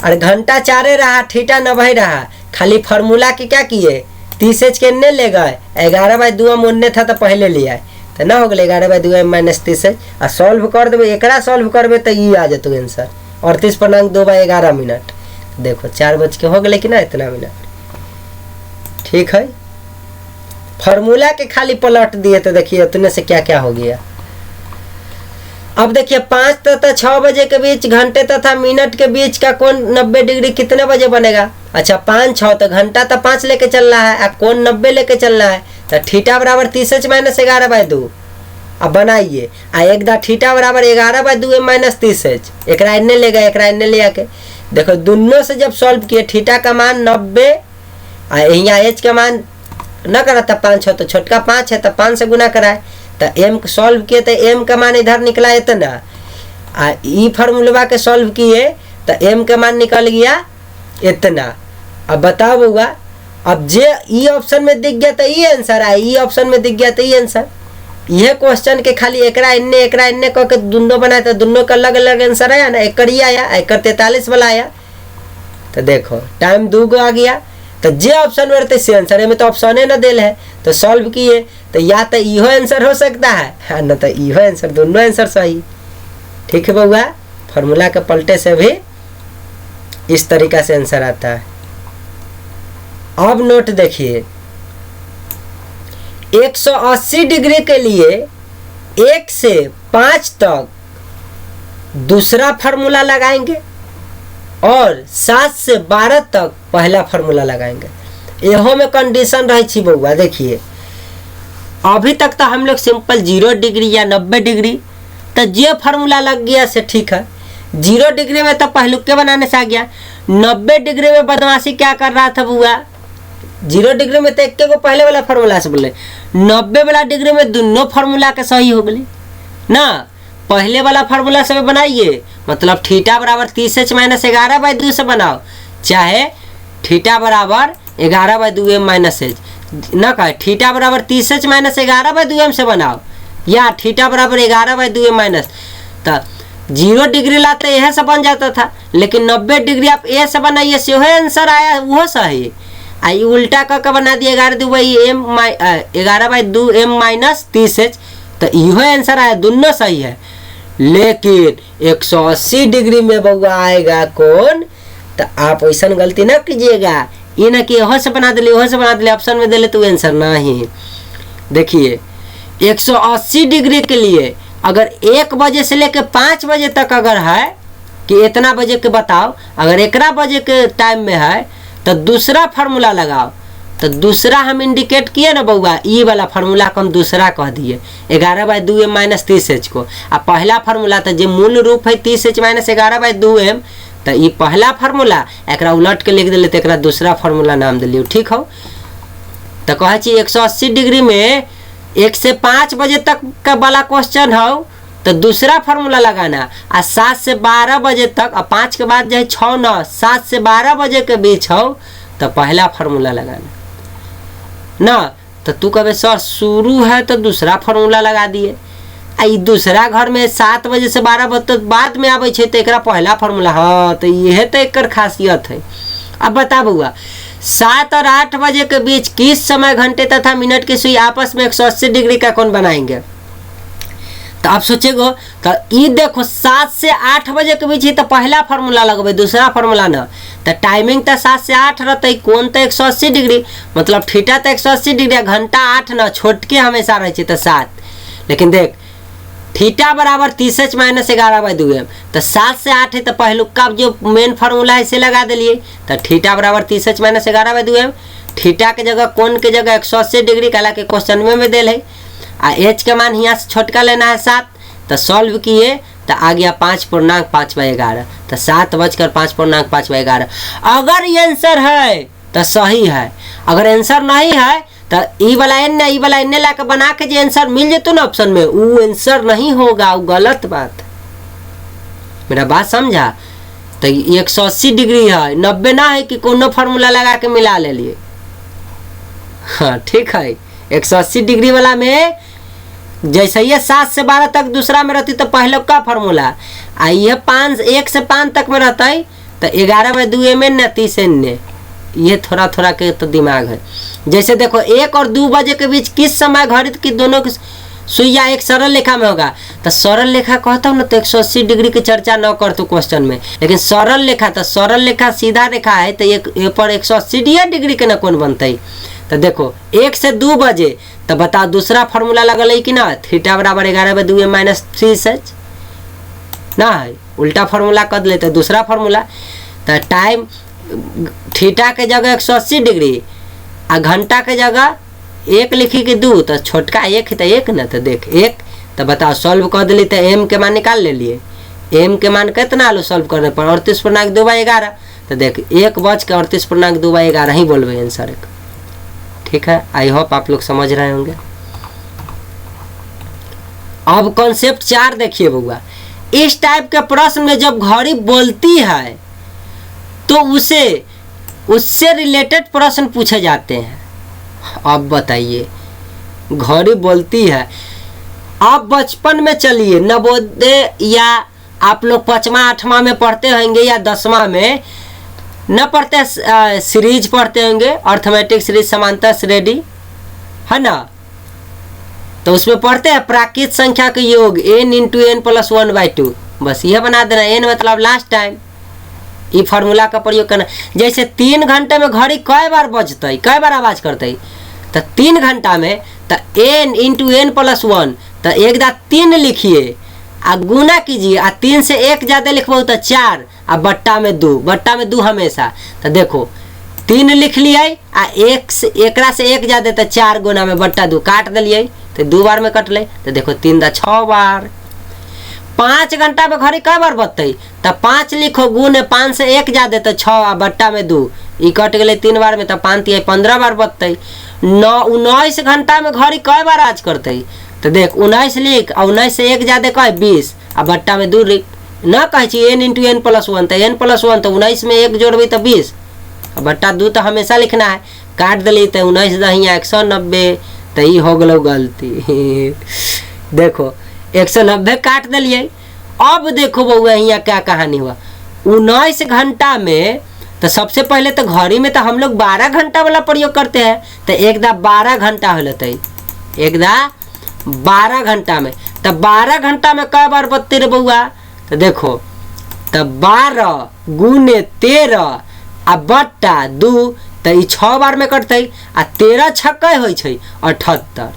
और घंटा 4 रहा, थीटा 90 रहा, खाली फार्मूला के क्या किए 30h के ने ले गए, 11/2m उन्ने था तो पहले लिया, तो ना हो गए 11/2m - 30h। और सॉल्व कर देवे, एकरा सॉल्व करबे तो ये आ जाते आंसर 38.2/11 मिनट। देखो 4 बज के हो गए कि ना इतना मिनट। ठीक है, फार्मूला के खाली पलट दिए तो देखिए उतने से क्या क्या हो गया। अब देखिए 5 तथा 6 बजे के बीच घंटे तथा मिनट के बीच का कोण 90 डिग्री कितने बजे बनेगा। अच्छा 5 6 तो घंटा तो 5 लेके चल रहा है, कोण 90 लेके चल रहा है, तो थीटा बराबर 30h - 11/2। अब बनाइए एक दा थीटा बराबर 11/2 - 30h, एक इन्ने ले गए, एक इन्ने ले आके देखो दोनों से जब सॉल्व किए थीटा का मान 90 यहाँ एच का मान न करा था 5 6 तो छोटका 5 है तो 5 से गुना कराए, तो एम सॉल्व किए तो एम का मान इधर निकला इतना, ई फार्मूला के सॉल्व किए तो एम का मान निकल गया इतना। अब बताओ बउआ, अब जे ई ऑप्शन में दिख गया तो ई आंसर है, ई ऑप्शन में दिख गया तो ई आंसर। यह क्वेश्चन के खाली एकरा इन्ने कह के दोनों बनाए तो दोनों का अलग अलग आंसर आया ना, एक ही आया, एक 43 वाला आया। तो देखो टाइम 2 आ गया, तो जे ऑप्शन में रहते से आंसर में तो ऑप्शन न दिल है, तो सॉल्व किए तो या तो इहो आंसर हो सकता है न तो इहो आंसर, दोनों आंसर सही। ठीक है बउआ, फार्मूला के पलटे से भी इस तरीका से आंसर आता है। अब नोट देखिए 180 डिग्री के लिए 1 से 5 तक दूसरा फार्मूला लगाएंगे और 7 से 12 तक पहला फार्मूला लगाएंगे। यहो में कंडीशन रही थी बउआ, देखिए अभी तक तो हम लोग सिंपल 0 डिग्री या 90 डिग्री तो जे फार्मूला लग गया से ठीक है। 0 डिग्री में तो पहलुके बनाने से आ गया, 90 डिग्री में बदमाशी क्या कर रहा था बुआ, 0 डिग्री में तो एक को पहले वाला फार्मूला से बोले, 90 वाला डिग्री में दोनों फार्मूला के सही हो गए ना। पहले वाला फार्मूला से बनाइए, मतलब थीटा बराबर 30h - 11/2 से बनाओ, चाहे थीटा बराबर 11/2m - h न कहे, थीटा बराबर 30h - 11/2m से बनाओ, या थीटा बराबर 11/2m तो 0 डिग्री लाते यह से बन जाता था, लेकिन 90 डिग्री आप ए से बनाइए से आंसर आया वो सही। आई उल्टा करके बना दिए 11/2m - 30h तो इहो आंसर आया, दोनों सही है। लेकिन 180 डिग्री में बउआ आएगा कौन, तो आप ऐसा गलती ना कीजिएगा, ये ना कि यह से बना दिले वह से बना दिले, ऑप्शन में दिले तो आंसर नहीं। देखिए 180 डिग्री के लिए अगर 1 बजे से लेकर 5 बजे तक अगर है कि इतना बजे के बताओ, अगर 11 बजे के टाइम में है तो दूसरा फार्मूला लगाओ। तो दूसरा हम इंडिकेट किए ना बउआ, ई वाला फार्मूला को हम दूसरा कह दिए 11/2m - 30h को, आ पहला फार्मूला तो जो मूल रूप है 30h - 11/2m, तो ये पहला फार्मूला एक उलट के लिख दिले तो एक दूसरा फार्मूला नाम दिलियो। ठीक हो, तो कहे 180 डिग्री में 1 से 5 बजे तक का वाला क्वेश्चन हो तो दूसरा फार्मूला लगाना, आ 7 से 12 बजे तक, और 5 के बाद जो 6 9 7 से 12 बजे के बीच हो तो पहला फार्मूला लगाना ना। तो तू कहे सर शुरू है तो दूसरा फार्मूला लगा दिए, आई दूसरा घर में 7 बजे से 12 बजे तक बाद में आवे छे तो एक पहला फार्मूला। हाँ, तो यह तो एक खासियत है। अब बता बउआ 7 और 8 बजे के बीच किस समय घंटे तथा मिनट की सुई आपस में 180 डिग्री का कोण बनाएंगे। तो आप सोचेगो तो ये देखो 7 से 8 बजे के बीच ही तो पहला फार्मूला लगबे, दूसरा फार्मूला ना। तो टाइमिंग तो 7 से 8 रहते, कोण तो 180 डिग्री, मतलब थीटा तो 180 डिग्री, घंटा 8 ना, छोटके हमेशा रहे तो 7। लेकिन देख थीटा बराबर 30h - 11/2m, तो 7 से 8 है तो पहलुका जो मेन फार्मूला है इसे लगा दिलिए। तो थीटा बराबर 30h - 11/2m, थीटा के जगह कोण के जगह 180 डिग्री काला के क्वेश्चन में दिल है, आ एच के मान यहाँ से छोटका लेना है 7, तो सॉल्व किए तो आ गया 5.5/11, तो 7:05.5/11। अगर ये आंसर है तो सही है, अगर आंसर नहीं है तो ई वाला एन लाके बना के जो आंसर मिल जेतो ना ऑप्शन में, वो आंसर नहीं होगा, वो गलत बात है। मेरा बात समझा। तो 180 डिग्री है, 90 ना है कि कोनो फार्मूला लगा के मिला ले लिए। हाँ ठीक है, 180 डिग्री वाला में जैसे ये 7 से 12 तक दूसरा में रहती तो पहले का फार्मूला, आ ये 1 से 5 तक में रहता है तो 11/2m न 30n, ये थोड़ा थोड़ा के तो दिमाग है। जैसे देखो 1 और 2 बजे के बीच किस समय घड़ी की दोनों की सुइया एक सरल रेखा में होगा, तो सरल रेखा कहता हूँ ना तो 180 डिग्री की चर्चा न कर तू क्वेश्चन में, लेकिन सरल रेखा तो सरल रेखा सीधा रेखा है तो एक पर 180 डिग्री के ना कौन बनता है। तो देखो 1 से 2 बजे तो बताओ दूसरा फार्मूला लगल है कि ना, थीटा बराबर 11/2m - 30h, ना है, उल्टा फार्मूला कर लेते दूसरा फार्मूला। तो टाइम थीटा के जगह 180 डिग्री आ घंटा के जगह 1 लिखी के 2, तो छोटका 1 है तो 1 ना, तो देख 1। तो बताओ सॉल्व कर दिली तो एम के मान निकाल ले लिए। एम के मान कितना आलू सॉल्व करने पर 38.2/11। तो देख 1 बच के 38.2/11 ही बोलबे आंसर एक। ठीक है, आई होप आप लोग समझ रहे होंगे। अब कॉन्सेप्ट 4 देखिए बउआ। इस टाइप के प्रश्न में जब घड़ी बोलती है तो उससे रिलेटेड प्रश्न पूछे जाते हैं। अब बताइए, घड़ी बोलती है। आप बचपन में चलिए नवोदय या आप लोग 5वां 8वां में पढ़ते होंगे या 10वां में न पढ़ते, सीरीज पढ़ते होंगे, अर्थमेटिक सीरीज, समांतर श्रेणी, है ना। तो उसमें पढ़ते हैं प्राकृत संख्या के योग n × n + 1/2। बस यह बना देना, n मतलब लास्ट टाइम। ये फार्मूला का प्रयोग करना। जैसे 3 घंटे में घड़ी कई बार बजते, कई बार आवाज करते, तो 3 घंटा में तो n × n + 1, तो 1/3 लिखिए आ गुना कीजिए आ 3 से 1 ज़्यादा लिखबो तो 4 आ बट्टा में 2, बट्टा में 2 हमेशा। तो देखो 3 लिख लिए आ 1 से 1 ज़्यादा तो 4 गुना में बट्टा 2 काट दिलिए तो 2 बार में कटले। तो देखो 3 × 6 बार। 5 घंटा में घड़ी कई बार बजते, तो 5 लिखो गुने 5 से 1 ज़्यादा तो 6 आ बट्टा में 2, ई कट गए 3 बार में, तो 5 × 15 बार बजते। 19 घंटा में घड़ी कई बार आज करते, तो देख 19 लिख आ 19 से 1 ज़्यादा कहे 20 आ बट्टा में 2 लिख। न कहे n × n + 1, तो n + 1 तो 19 में 1 जोड़बी तो 20 आ बट्टा 2 तो हमेशा लिखना है। काट दिली तो 19 दही 190, तो ये हो गलो गलती। देखो 190 काट दिलिए। अब देखो बउआ यहाँ क्या कहानी हुआ। 19 घंटा में तो सबसे पहले तो घड़ी में तो हम लोग 12 घंटा वाला प्रयोग करते हैं, तो 1/12 घंटा होते, 1/12 घंटा में। तो 12 घंटा में कई बार बजते रे बउआ, तो देखो तो 12 गुने 13 आ बट्टा 2, तो ये 6 बार में कटते आ 13 छक्के हो 78।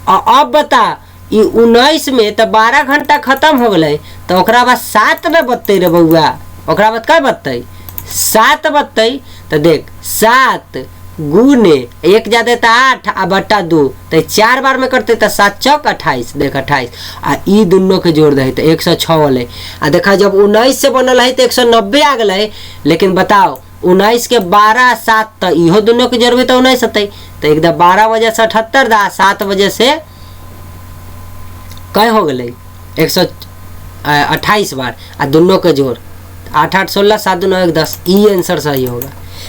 और अब बता ये 19 में तो 12 घंटा खत्म हो गए, तो ओकरा बाद 7 में बजते रे बउआ, ओकरा बाद क्या बजते 7 बजते। तो देख 7 गुने 1 ज़्यादा तो 8 आ बट्टा 2, तो 4 बार में करते तो 7 चौक 28, देख 28 आ ई दोनों के जोड़ दे तो 106 वाले। आ देखा जब 19 से बनल है तो 190 आ गए, लेकिन बताओ 19 के 12 7 तो इहो दोनों के जोड़बे तो 19 होते, तो 1/12 वजह से 78 दा, 7 वजह से कई हो गए 128 बार आ दोनों के जोड़ 8 8 16 7 2 9 1 10। ई आंसर सही होगा,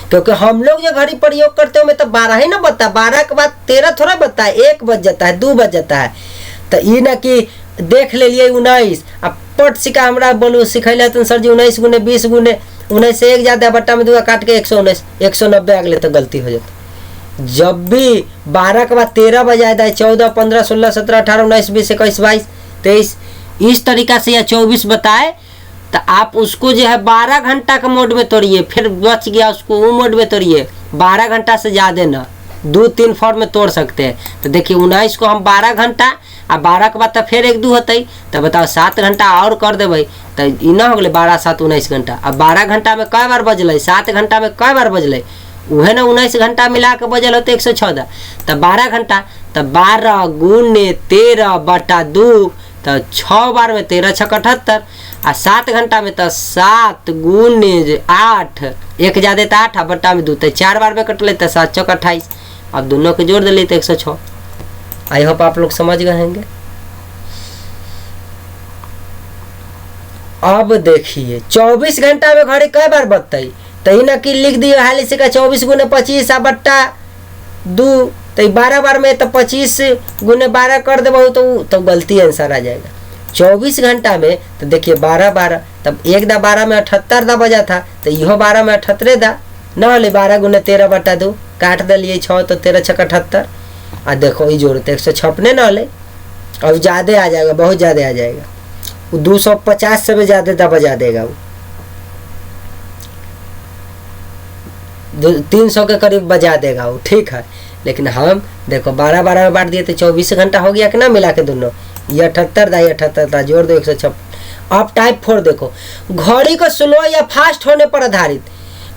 क्योंकि हम लोग जो घड़ी प्रयोग करते हो में तो 12 ही ना बता, 12 के बाद 13 थोड़ा बता है, 1 बज जाता है 2 बज जाता है। तो ये ना कि देख ले लिए 19 अब पट सिका हमरा बोलू सिखैले तो सर जी 19 गुने 20 गुने 19 से 1 ज़्यादा बट्टा में 2 काट के 119 190 आ गए तो गलती हो जाती। जब भी 12 के बाद 13 बजा है 14 15 16 17 18 19 20 21 22 23 इस तरीका से या 24 बताए, तो आप उसको जो है 12 घंटा के मोड में तोड़िए, फिर बच गया उसको वो मोड में तोड़िए। 12 घंटा से ज़्यादा ना 2-3 फॉर्म में तोड़ सकते हैं। तो देखिए 19 को हम 12 घंटा आ 12 के बाद तो फिर 1 2 होते, तो बताओ 7 घंटा और कर देवे तो ई ना हो गए 12 7 19 घंटा। अब 12 घंटा में कई बार बजल, 7 घंटा में कई बार बजल, वह ना 19 घंटा मिला के बजल होते 114। तो 12 घंटा तो 12 गुने 13 बटा 2, तो 6 बार में 13 6 78 आ 7 घंटा में तो 7 गुने 8 1 ज़्यादा तो 8 बट्टा में 2, तो 4 बार में कटले तो 7 चौक 28। अब दोनों के जोड़ दिले तो 106। आई होप आप लोग समझ गए होंगे। अब देखिए 24 घंटा में घड़ी कई बार बजते, तो ही ना कि लिख दिए हाल से का 24 गुने 25 आ बट्टा 2, तो 12 बार में तो 25 गुने 12 कर देबो तो गलती आंसर आ जाएगा। 24 घंटा में तो देखिए 12 12 तब 1 दा 12 में 78 दा बजा था, तो इहो 12 में 78 दा न होले 12 गुने 13 बटा 2 काट दिलिए 6 तो 13 6 78 आ देखो ये जोड़ते 156 न होले। अब ज़्यादा आ जाएगा, बहुत ज़्यादा आ जाएगा, वो 250 से भी ज़्यादा दा बजा देगा, वो 300 के करीब बजा देगा वो, ठीक है। लेकिन हम देखो 12 12 में बांट दिए तो 24 घंटा हो गया कि ना मिला के दोनों, ये 78 दा 78 दा जोड़ दो 156 अब टाइप 4 देखो, घड़ी को स्लो या फास्ट होने पर आधारित।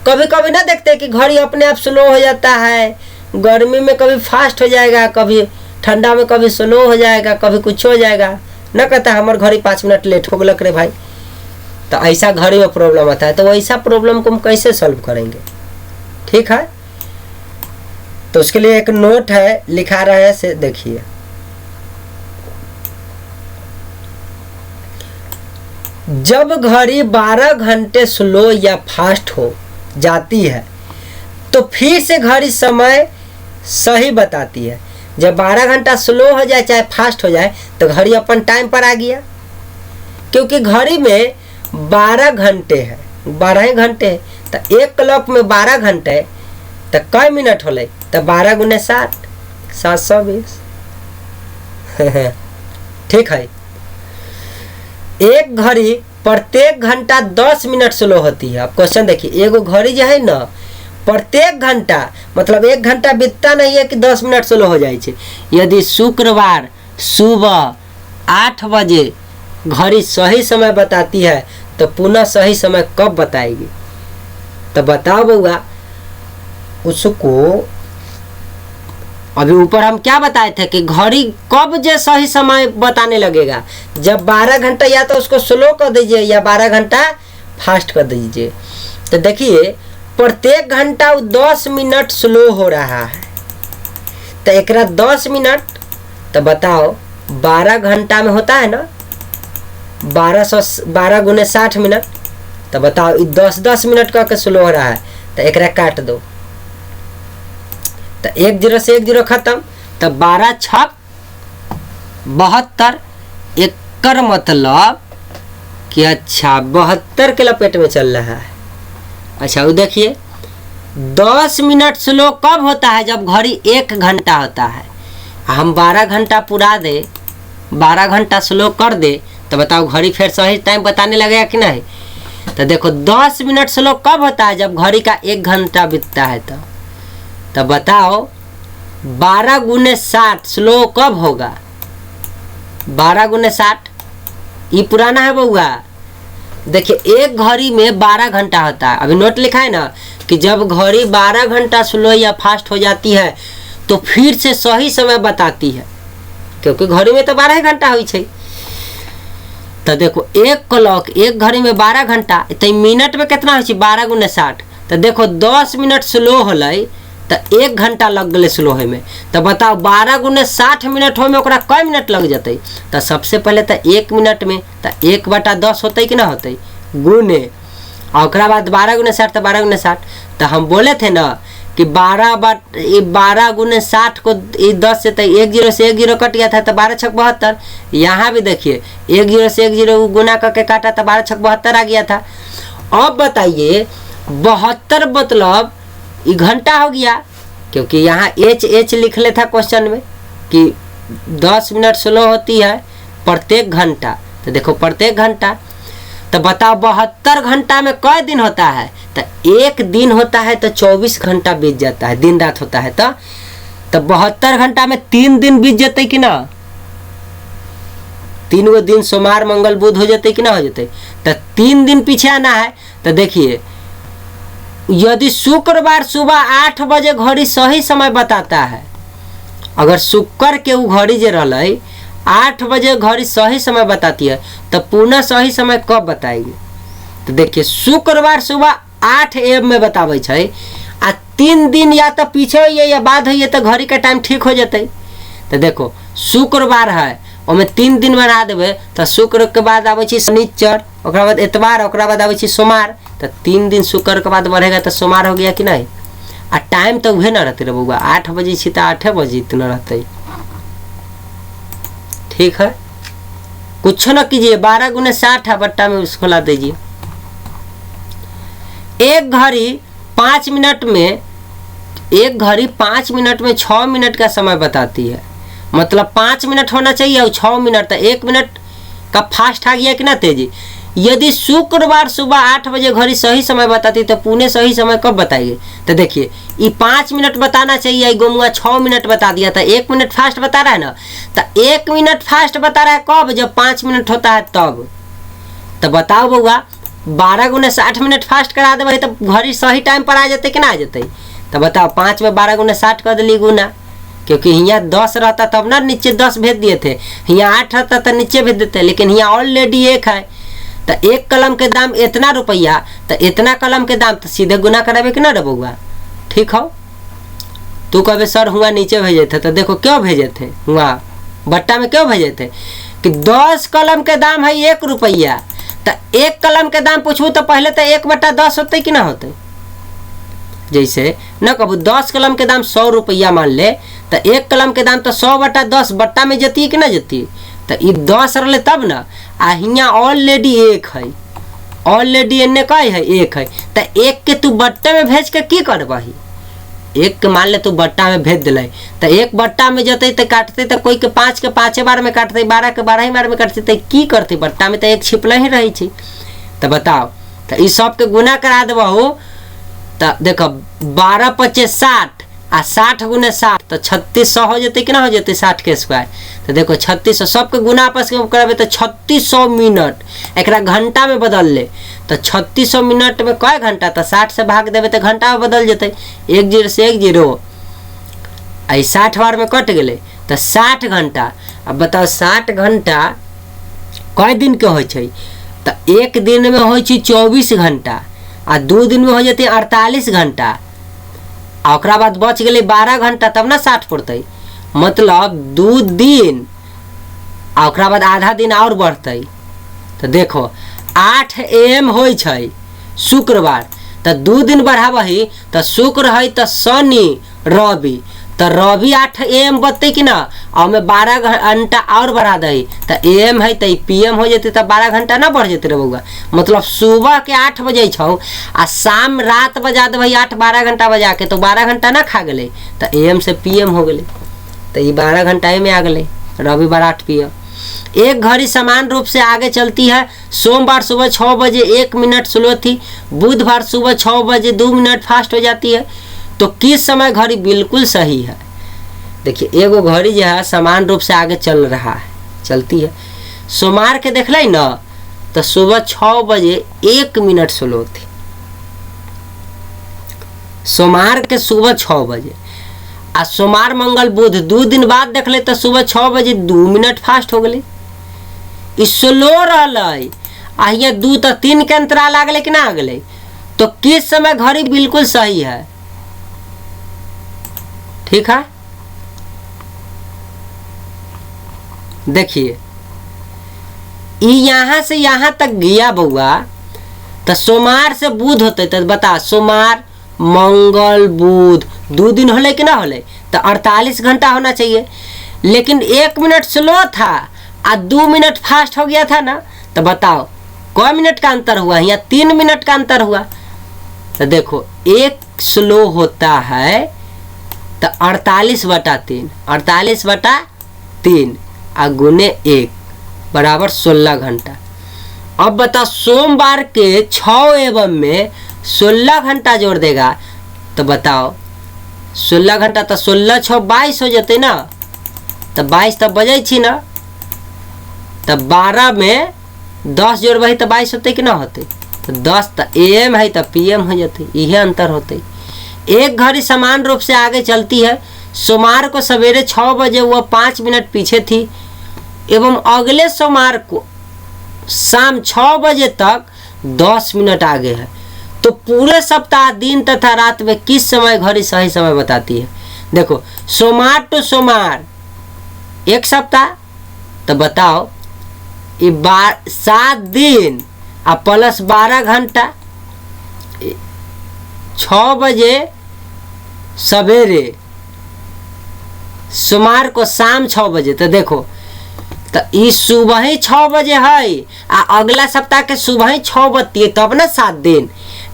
कभी कभी ना देखते कि घड़ी अपने आप स्लो हो जाता है, गर्मी में कभी फास्ट हो जाएगा, कभी ठंडा में कभी स्लो हो जाएगा, कभी कुछ हो जाएगा, ना कहता हमारे घड़ी 5 मिनट लेट हो गलक रे भाई। तो ऐसा घड़ी में प्रॉब्लम आता है, तो वैसा प्रॉब्लम को हम कैसे सॉल्व करेंगे? ठीक है, तो उसके लिए एक नोट है लिखा रहे हैं, से देखिए। जब घड़ी 12 घंटे स्लो या फास्ट हो जाती है तो फिर से घड़ी समय सही बताती है। जब 12 घंटा स्लो हो जाए चाहे फास्ट हो जाए तो घड़ी अपन टाइम पर आ गया, क्योंकि घड़ी में 12 घंटे है, 12 ही घंटे है। तो एक क्लॉक में 12 घंटे तो कई मिनट होले? तो 12 गुने 60, 720। ठीक है। एक घड़ी प्रत्येक घंटा 10 मिनट स्लो होती है। अब क्वेश्चन देखिए, एगो घड़ी जो है ना प्रत्येक घंटा, मतलब एक घंटा बीतता नहीं है कि 10 मिनट स्लो हो जाए। यदि शुक्रवार सुबह 8 बजे घड़ी सही समय बताती है तो पुनः सही समय कब बताएगी? तो बताओ बउआ, उसको अभी ऊपर हम क्या बताए थे कि घड़ी कब जो सही समय बताने लगेगा? जब 12 घंटा या तो उसको स्लो कर दीजिए या 12 घंटा फास्ट कर दीजिए। तो देखिए प्रत्येक घंटा 10 मिनट स्लो हो रहा है, तो एक 10 मिनट, तो बताओ 12 घंटा में होता है ना 12 गुने 60 मिनट। तो बताओ 10 मिनट का स्लो हो रहा है, तो एक काट दो, तो 1 0 से 1 0 खत्म। तो 12 छक 72, एक मतलब कि अच्छा 72 के लपेट में चल रहा है। अच्छा वो देखिए 10 मिनट स्लो कब होता है? जब घड़ी 1 घंटा होता है। हम 12 घंटा पूरा दे, 12 घंटा स्लो कर दे, तो बताओ घड़ी फिर सही टाइम बताने लगेगा कि नहीं? तो देखो 10 मिनट स्लो कब होता है? जब घड़ी का 1 घंटा बीतता है। तो बताओ 12 गुने 60 स्लो कब होगा? 12 गुने 60 ये पुराना है बउआ। देखिए एक घड़ी में 12 घंटा होता है। अभी नोट लिखा है ना कि जब घड़ी 12 घंटा स्लो या फास्ट हो जाती है तो फिर से सही समय बताती है, क्योंकि घड़ी में तो 12 घंटा हुई है। तो देखो एक क्लॉक, एक घड़ी में 12 घंटा, तो मिनट में कितना हो? 12 गुने 60। तो देखो 10 मिनट स्लो होलै तो 1 घंटा लग गए स्लो होए में। तो बताओ 12 गुने 60 मिनट हो में ओकरा कई मिनट लग जाते? तो सबसे पहले तो 1 मिनट में तो 1/10 होते कि ना होते गुने, और ओकरा बाद 12 गुने 60 तो 12 गुने 60। तो हम बोले थे ना कि 12 गुने 60 को 10 से तो 1 0 से 1 0 कट गया था, तो 12 छक 72। यहाँ भी देखिए 1 0 से 1 0 गुना करके काटा तो 12 छक 72 आ गया था। अब बताइए 72 मतलब ये घंटा हो गया, क्योंकि यहाँ एच लिख ले था क्वेश्चन में कि 10 मिनट स्लो होती है प्रत्येक घंटा। तो देखो प्रत्येक घंटा, तो बताओ 72 घंटा में कई दिन होता है? तो एक दिन होता है तो 24 घंटा बीत जाता है, दिन रात होता है। तो 72 घंटा में 3 दिन बीत जाते कि ना? 3 गो दिन सोमवार मंगल बुध हो जाते कि ना हो जाते? तो 3 दिन पीछे आना है। तो देखिए यदि शुक्रवार सुबह 8 बजे घड़ी सही समय बताता है, अगर शुक्र के वो घड़ी जो रही 8 बजे घड़ी सही समय बताती है, तो पुनः सही समय कब बताएगी? तो देखिए शुक्रवार सुबह 8 AM में बतावे छै, आ 3 दिन या तो पीछे होइए या बाद होइए तो घड़ी का टाइम ठीक हो जाते। तो देखो शुक्रवार है ओमे 3 दिन बना देवे, तो शुक्र के बाद आवे छी शनिचर, ओकरा बाद एतवार, ओकरा बाद आवे छी सोमवार। तो 3 दिन शुक्र के बाद बढ़ेगा तो सोमवार हो गया कि नहीं? आ टाइम तो उहे ना रहते रे बउआ, 8 बजे छी तो 8 बजे इतना रहते। ठीक है, कुछ ना कीजिए, 12 गुने 60 है, बट्टा में उसको ला दीजिए। एक घड़ी 5 मिनट में 6 मिनट का समय बताती है, मतलब 5 मिनट होना चाहिए और 6 मिनट, तो 1 मिनट का फास्ट आ गया कि ना तेजी। यदि शुक्रवार सुबह 8 बजे घड़ी सही समय बताती तो पुणे सही समय कब बताएगी? तो देखिए ये 5 मिनट बताना चाहिए, गोमुआ 6 मिनट बता दिया था, 1 मिनट फास्ट बता रहा है ना। तो 1 मिनट फास्ट बता रहा है कब? जब 5 मिनट होता है तब। तो बताओ बउआ 12 गुने 60 मिनट फास्ट करा देवे तो घड़ी सही टाइम पर आ जाते कि ना आ जाते। तो बताओ 5 में 12 गुने 60 कर दिली गुना, क्योंकि यहाँ 10 रहता तब ना नीचे 10 भेज दिए थे, यहाँ 8 रहता तो नीचे भेज देते, लेकिन यहाँ ऑलरेडी 1 है। तो 1 कलम के दाम इतना रुपया, तो इतना कलम के दाम तो सीधे गुना करावे कि ना रे बउआ। ठीक हो, तू कहे सर हुआ नीचे भेजे थे, तो देखो क्यों भेजे थे, हुआ बट्टा में क्यों भेजे थे कि 10 कलम के दाम है 1 रुपया। तो 1 कलम के दाम पूछू तो पहले तो 1/10 होते कि ना होते। जैसे न कबू 10 कलम के दाम 100 रुपया मान ले, तो 1 कलम के दाम तो 100/10 बट्टा में जती कि ना जती। तो ये 10 रहे तब ना, आ यहाँ ऑलरेडी 1 है, ऑलरेडी एने का है 1 है। तो 1 के तू बट्टे में भेज के की करबही, 1 के मान ले तू बट्टा में भेज दिले, तो 1 बट्टा में जते तो काटते, तो कोई के 5 के 5 बार में काटते, 12 के 12 बार में काटते, तो की करते बट्टा में तो 1 छिपल ही रही थी। तो बताओ, तो इस सब के गुना करा देबहू तो देखो 12 × 60 आ 60 × 60 तो 3600 हो जाते कि ना हो जाते 60 के स्क्वायर। तो देखो 3600 सबके गुना आपस में कराबे तो 3600 मिनट, एक घंटा में बदल ले तो 3600 मिनट में कई घंटा, तो 60 से भाग देवे तो घंटा में बदल जाते, 1 0 से 1 0 आई 60 बार में कट गए तो 60 घंटा। अब बताओ 60 घंटा कई दिन के हो, तो 1 दिन में हो 24 घंटा, आ 2 दिन में हो जाते 48 घंटा, आ ओकरा बाद बच गए 12 घंटा, तब ना 60 पड़ते, मतलब 2 दिन आ ओकरा बाद आधा दिन और बढ़ते। तो देखो 8 AM हो शुक्रवार, तो 2 दिन बढ़ाबही तो शुक्र है तो शनि रवि, तो रवि 8 AM बचते कि ना, और में 12 घंटा और बढ़ा दही तो AM है तो PM हो जाते, तो 12 घंटा ना बढ़ जाते रे बउआ। मतलब सुबह के 8 बजे छौ आ शाम रात बजा दे भाई 8-12 घंटा बजा के, तो 12 घंटा ना खा गए, तो AM से PM हो गए, तो ये 12 घंटा में आ गए, रविवार 8 PM। एक घड़ी समान रूप से आगे चलती है, सोमवार सुबह 6 बजे 1 मिनट स्लो थी, बुधवार सुबह 6 बजे 2 मिनट फास्ट हो जाती है। तो किस समय घड़ी बिल्कुल सही है। देखिए एगो घड़ी जो है समान रूप से आगे चल रहा है, चलती है। सोमवार के देख ली ना, तो सुबह 6 बजे 1 मिनट स्लो थी, सोमवार के सुबह 6 बजे। आ सोमवार मंगल बुध 2 दिन बाद देख ले तो सुबह 6 बजे 2 मिनट फास्ट हो गए, स्लो रही। आ यहाँ 2 तो 3 के अंतराल आ गए कि ना आ गए। तो किस समय घड़ी बिल्कुल सही है, ठीक है। देखिए यहाँ से यहाँ तक गया बउआ, तो सोमवार से बुध होते, तो बता सोमवार मंगल बुध 2 दिन होले कि ना होले, तो 48 घंटा होना चाहिए। लेकिन 1 मिनट स्लो था आ 2 मिनट फास्ट हो गया था ना, तो बताओ क मिनट का अंतर हुआ, यहाँ 3 मिनट का अंतर हुआ। तो देखो 1 स्लो होता है तो 48/3, 48/3 आ गुने 1 बराबर 16 घंटा। अब बता सोमवार के 6 एवं में 16 घंटा जोड़ देगा, तो बताओ 16 घंटा तो 16 6 22 हो जाते ना, तो 22 तब बजे छी ना, तो 12 में 10 जोड़बही तो 22 होते कि ना होते। तो 10 तो AM है तो PM हो जाते, यही अंतर होते। एक घड़ी समान रूप से आगे चलती है, सोमवार को सवेरे 6 बजे वह 5 मिनट पीछे थी, एवं अगले सोमवार को शाम 6 बजे तक 10 मिनट आगे है। तो पूरे सप्ताह दिन तथा रात में किस समय घड़ी सही समय बताती है। देखो सोमवार टू सोमवार 1 सप्ताह, तो बताओ ये 7 दिन आ प्लस 12 घंटा, 6 बजे सवेरे सोमवार को शाम 6 बजे। तो देखो तो ये सुबह ही 6 बजे है, आ अगला सप्ताह के सुबह ही 6 बजती है, तब ना 7 दिन।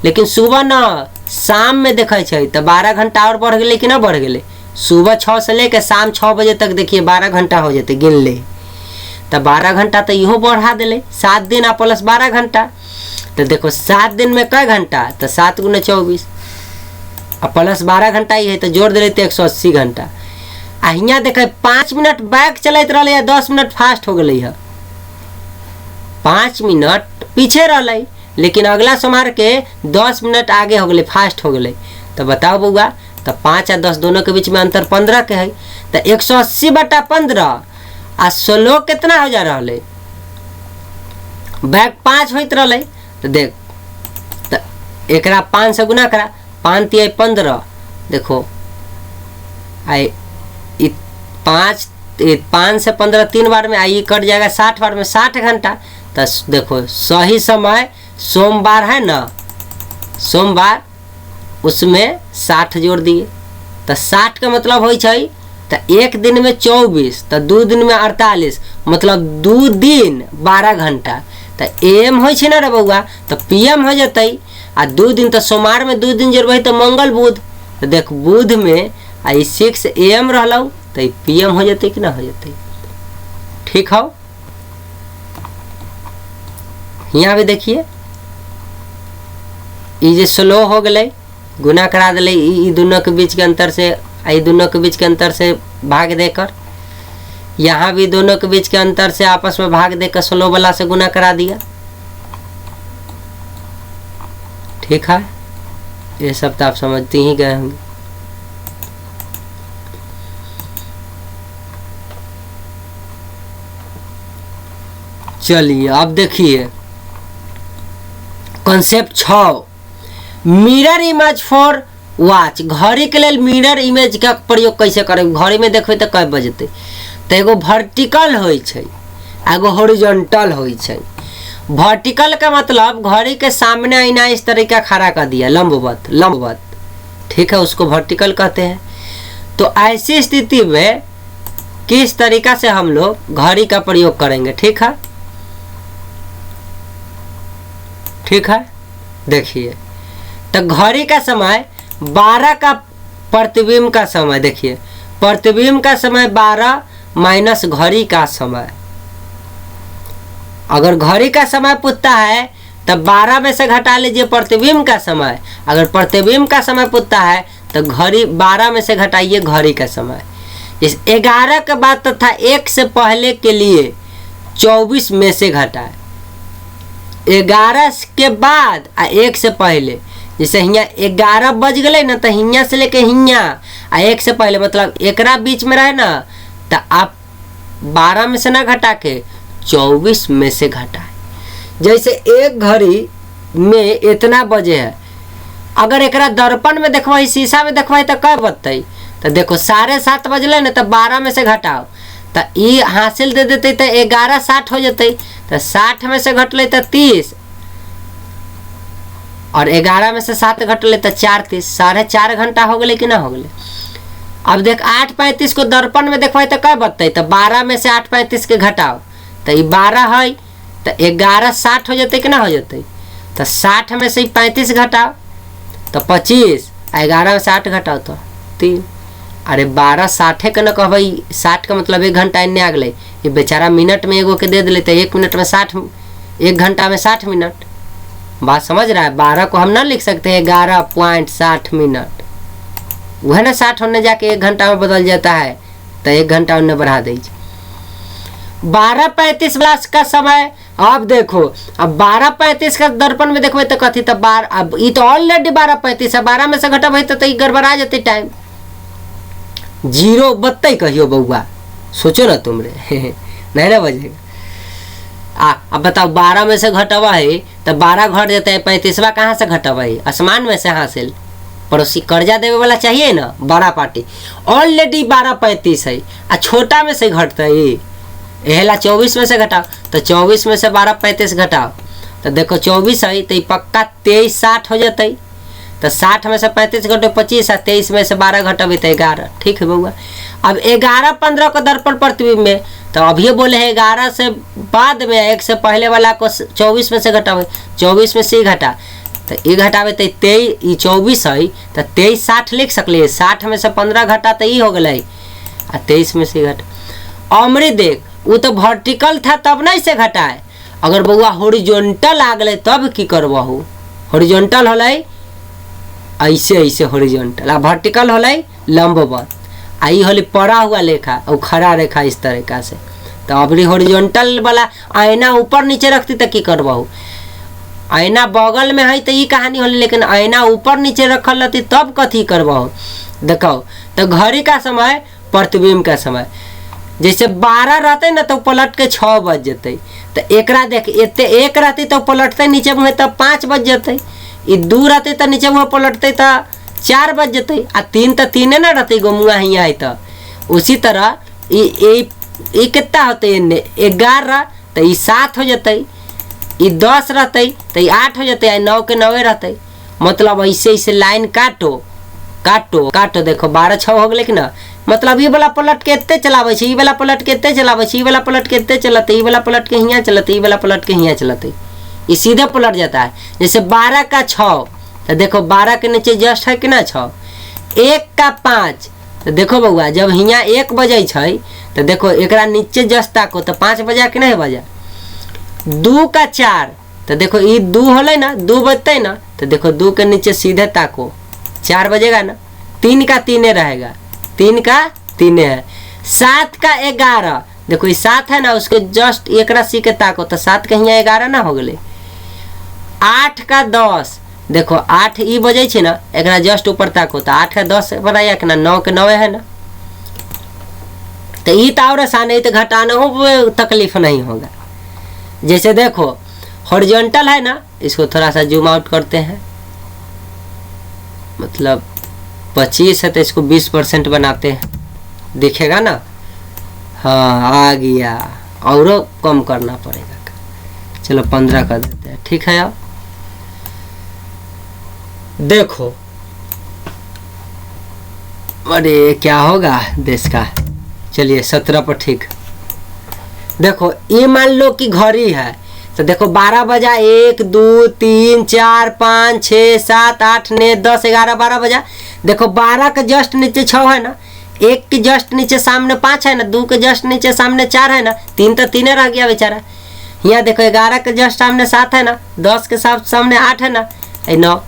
लेकिन सुबह ना शाम में देखे तो 12 घंटा और बढ़ गए कि ना बढ़ गए। सुबह 6 से लेकर शाम 6 बजे तक देखिए 12 घंटा हो जाते, गिन ले तो 12 घंटा तो इहो बढ़ा दिले, 7 दिन आ प्लस 12 घंटा। तो देखो 7 दिन में कै घंटा, तो 7 × 24 आ प्लस 12 घंटा ही है, तो जोड़ दिले तो 180 घंटा। आ यहाँ देखे 5 मिनट बैक चलते रहे, 10 मिनट फास्ट हो गए है, 5 मिनट पीछे रहलै, लेकिन अगला सोमवार के 10 मिनट आगे हो गए, फास्ट हो गए। तो बताओ बउआ, तो 5 और 10 दोनों के बीच में अंतर 15 के है। तो 180/15 आ 16 कितना हो जा रहा है, बैक 5 होत रहा। तो देख, तो एक 5 से गुना करा, 5 तिया 15, देखो आई 5 से 15 3 बार में आई कट जाएगा 60 बार में 60 घंटा। तो देखो सही समय सोमवार है ना, सोमवार, उसमें 60 जोड़ दिए। तो 60 का मतलब हो तो एक दिन में 24, तो 2 दिन में 48, मतलब 2 दिन 12 घंटा। तो एम हो ना रे बउआ, तो पीएम हो जाते। आ 2 दिन तो सोमवार में 2 दिन जोड़ब तो मंगल बुध। तो देख बुध में आई 6 AM रहलौ, तो पीएम हो जाते कि ना हो जाते। ठीक हो, यहाँ भी देखिए ये स्लो हो गए, गुना करा दिले ई दोनों के बीच के अंतर से, आई दोनों के बीच के अंतर से भाग देकर, यहाँ भी दोनों के बीच के अंतर से आपस में भाग देकर स्लो वाला से गुना करा दिया। ठीक है, ये सब तो आप समझते ही गए होंगे। चलिए अब देखिए concept 6, mirror image for watch. घड़ी के लिए मिरर इमेज का प्रयोग कैसे करें। घड़ी में देखबे तो कई बजते, तो एगो वर्टिकल होई छै, एगो हॉरिजॉन्टल होई छै। वर्टिकल का मतलब घड़ी के सामने आईना इस तरीका खड़ा कर दिया, लंबवत लंबवत, ठीक है, उसको वर्टिकल कहते हैं। तो ऐसी स्थिति में किस तरीका से हम लोग घड़ी का प्रयोग करेंगे। ठीक है, ठीक है, देखिए तो घड़ी का समय 12 का प्रतिबिंब का समय, देखिए प्रतिबिंब का समय 12 माइनस घड़ी का समय। अगर घड़ी का समय पूछता है तो 12 में से घटा लीजिए प्रतिबिंब का समय। अगर प्रतिबिंब का समय पूछता है तो घड़ी 12 में से घटाइए घड़ी का समय। इस 11 के बाद तथा 1 से पहले के लिए 24 में से घटाए। 11 के बाद आ 1 से पहले, जैसे हियाँ 11 बज गए ना, तो हियाँ से लेके हियाँ आ 1 से पहले मतलब एकरा बीच में रहे ना, तो आप 12 में से ना घटा के 24 में से घटाए। जैसे एक घड़ी में इतना बजे है, अगर एकरा दर्पण में देखवाई, शीशा में देखवाई तो कब बजते। तो देखो 7:30 बजले ना, तो 12 में से घटाओ तो ये हासिल दे देते, तो 11:60 हो जाते। तो 60 में से घटले तो 30, और 11 में से 7 घटले तो 4:30, 4.5 घंटा हो गए कि ना हो गए। अब देख 8:35 को दर्पण में देखवाई तो कब बजते। तो 12 में से 8:35 के घटाओ तो ये 12 है, तो 11:60 हो जाते कि ना हो जाते। तो 60 में से 35 घटाओ तो 25, 11 में से 8 घटाओ तो 3। अरे 12:60 के न कहबई, 60 का मतलब 1 घंटा इन्ने आ गए। ये बेचारा मिनट में एगो के दे दिले, तो 1 मिनट में 60, 1 घंटा में 60 मिनट। बात समझ रहा है। 12 को हम ना लिख सकते हैं 11.60 मिनट, वह ना 60 होने जाके 1 घंटा में बदल जाता है, तो 1 घंटा उन्हें बढ़ा दीजिए। 12:35 का समय, अब देखो अब 12:35 का दर्पण में देखो तो कथी, तो 12, अब ये तो ऑलरेडी 12:35 है, 12 में से घटब तो गड़बड़ा जाते, टाइम 0 बत्ते कहियो बउआ, सोचो ना तुमरे नहीं ना बजेगा। अब बताओ 12 में से घटवा है तो 12 घट जाता है, 35वां कहाँ से घटवा है, आसमान में से हासिल। पड़ोसी कर्जा देवे वाला चाहिए ना, बड़ा पार्टी ऑलरेडी 12:35 है, आ छोटा में से घटता है, एहला 24 में से घटाओ, तो 24 में से 12:35 घटाओ तो देखो 24 है, तो पक्का 23:60 हो जाते। तो 60 में से 35 घटे 25, और 23 में से 12 घटबे तो 11। ठीक है बउआ। अब 11:15 को दर्पण प्रतिबिंब में, तो अभी बोले है 11 से बाद में 1 से पहले वाला को 24 में से घटावे, 24 में से घटा, तो ये घटावे तो 23, ये 24 है, तो 23:60 लिख सकलिए। 60 में से 15 घटा तो ये हो गए, और 23 में से घटा। अमृत देख, वो तो वर्टिकल था तब नहीं से घटाए। अगर बउआ हॉरिजॉन्टल आ गए तब की करबहू। हॉरिजॉन्टल होलै ऐसे ऐसे हॉरिजॉन्टल, आ वर्टिकल होलै लंबवत, आई होली पड़ा हुआ लेखा और खड़ा रेखा इस तरीका से। तो अबरी हॉरिजॉन्टल वाला आईना ऊपर नीचे रखती तो की करबहू, आईना बगल में है तो ये कहानी होली, लेकिन आईना ऊपर नीचे रखल रहती तब कथी करबहू। देखो तो घड़ी का समय प्रतिबिंब का समय, जैसे 12 रहते ना तो पलट के 6 बज जते, तो एकरा देख एते 1 रहती तो पलटते नीचे मुँह तो 5 बज जते, 2 रहते तो नीचे मुँह पलटते तो 4 बज जते, आ 3 तो 3 ना रहते गो मुँह हियाँ है। तो उसी तरह ये कितना होते 11 तो ये 7 हो जते, ये 10 रहते तो ये 8 हो जते, 9 के 9 रहते। मतलब ऐसे ऐसे लाइन काटो काटो काटो, देखो 12 6 हो गए कि ना, मतलब ये वाला पलट के एते चलावे छे, ये वाला पलट के एते चलावे छे, ये वाला पलट के एते चलते, ये वाला पलट के हियाँ चलते, ये वाला पलट के हियाँ चलते, ये सीधे पलट जाता है। जैसे 12 का 6 तो देखो 12 के नीचे जस्ट है कि ना 6, 1 का 5 तो देखो बउआ जब हियाँ 1 बजे छै तो देखो एकरा नीचे जस्ट ताको तो 5 बजा कि नहीं बजा। 2 का 4 तो देखो ये 2 होले ना, 2 बजते ना, तो देखो 2 के नीचे सीधे ताको 4 बजेगा ना। 3 का 3 रहेगा, 3 का 3 है। 7 का 11 देखो ये 7 है ना, उसके जस्ट एक राशि के ताको तो 7 के यहाँ 11 ना हो गए। 8 का 10 देखो 8 ई बजे छे ना, एक जस्ट ऊपर ताको तो 8 का 10 बनाया कि ना, 9 के 9 है ना। तो ये तो और आसान है, तो घटाना हो तकलीफ नहीं होगा। जैसे देखो हॉरिजॉन्टल है ना, इसको थोड़ा सा जूम आउट करते हैं, मतलब 25 है तो इसको 20% बनाते हैं, दिखेगा ना। हाँ आ गया, और कम करना पड़ेगा, चलो 15 कर देते हैं, ठीक है। अब देखो अरे क्या होगा देश का, चलिए 17 पर ठीक। देखो ये मान लो कि घड़ी है तो देखो 12 बजा, 1 2 3 4 5 6 7 8 9 10 11 12 बजा। देखो 12 के जस्ट नीचे 6 है ना, 1 के जस्ट नीचे सामने 5 है ना, 2 के जस्ट नीचे सामने 4 है ना, 3 तो 3 रह गया बेचारा। यहाँ देखो 11 के जस्ट सामने 7 है ना, 10 के सामने 8 है ना, 9।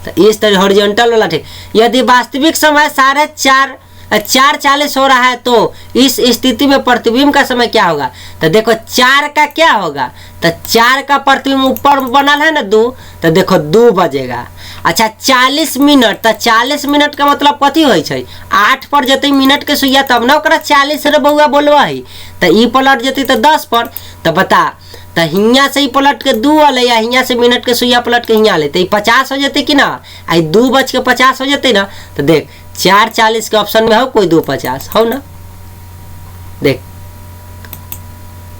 तो इस तरह हॉरिजॉन्टल वाला ठीक। यदि वास्तविक समय 4:40 हो रहा है तो इस स्थिति में प्रतिबिंब का समय क्या होगा। तो देखो 4 का क्या होगा, तो 4 का प्रतिबिंब ऊपर बनल है ना 2, तो देखो 2 बजेगा। अच्छा 40 मिनट, तो 40 मिनट का मतलब कथी हो 8 पर जते मिनट के सुइया तब ना ओकरा 40 रे बउआ बोलवा है, तो ई पलट जते तो 10 पर। तो बता तो हियाँ से ही पलट के 2 अले या हियाँ से मिनट के सुइया पलट के हियाँ ले तो 50 हो जाते कि ना, आई 2:50 हो जाते ना। तो देख 4:40 के ऑप्शन में हो कोई 2:50 हो ना, देख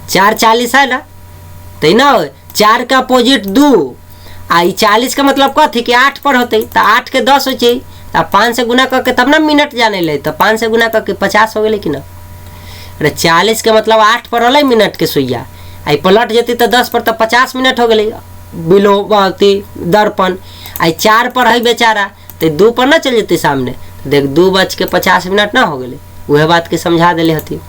4:40 है ना, तो ना 4 का अपोजिट 2 आई 40 का मतलब कथी कि 8 पर होते, तो 8 के 10 हो चाहिए, तो 5 से गुना करके तब ना मिनट जाने ले, तो 5 से गुना करके 50 हो गए कि ना। अरे 40 के मतलब 8 पर अल मिनट के सुइया, आई पलट जाती तो 10 पर, तो 50 मिनट हो गए बिलो दर्पण। आई 4 पर है बेचारा तो 2 पर ना चल जाती सामने, तो देख 2:50 ना हो गए। वह बात के समझा दिले हती।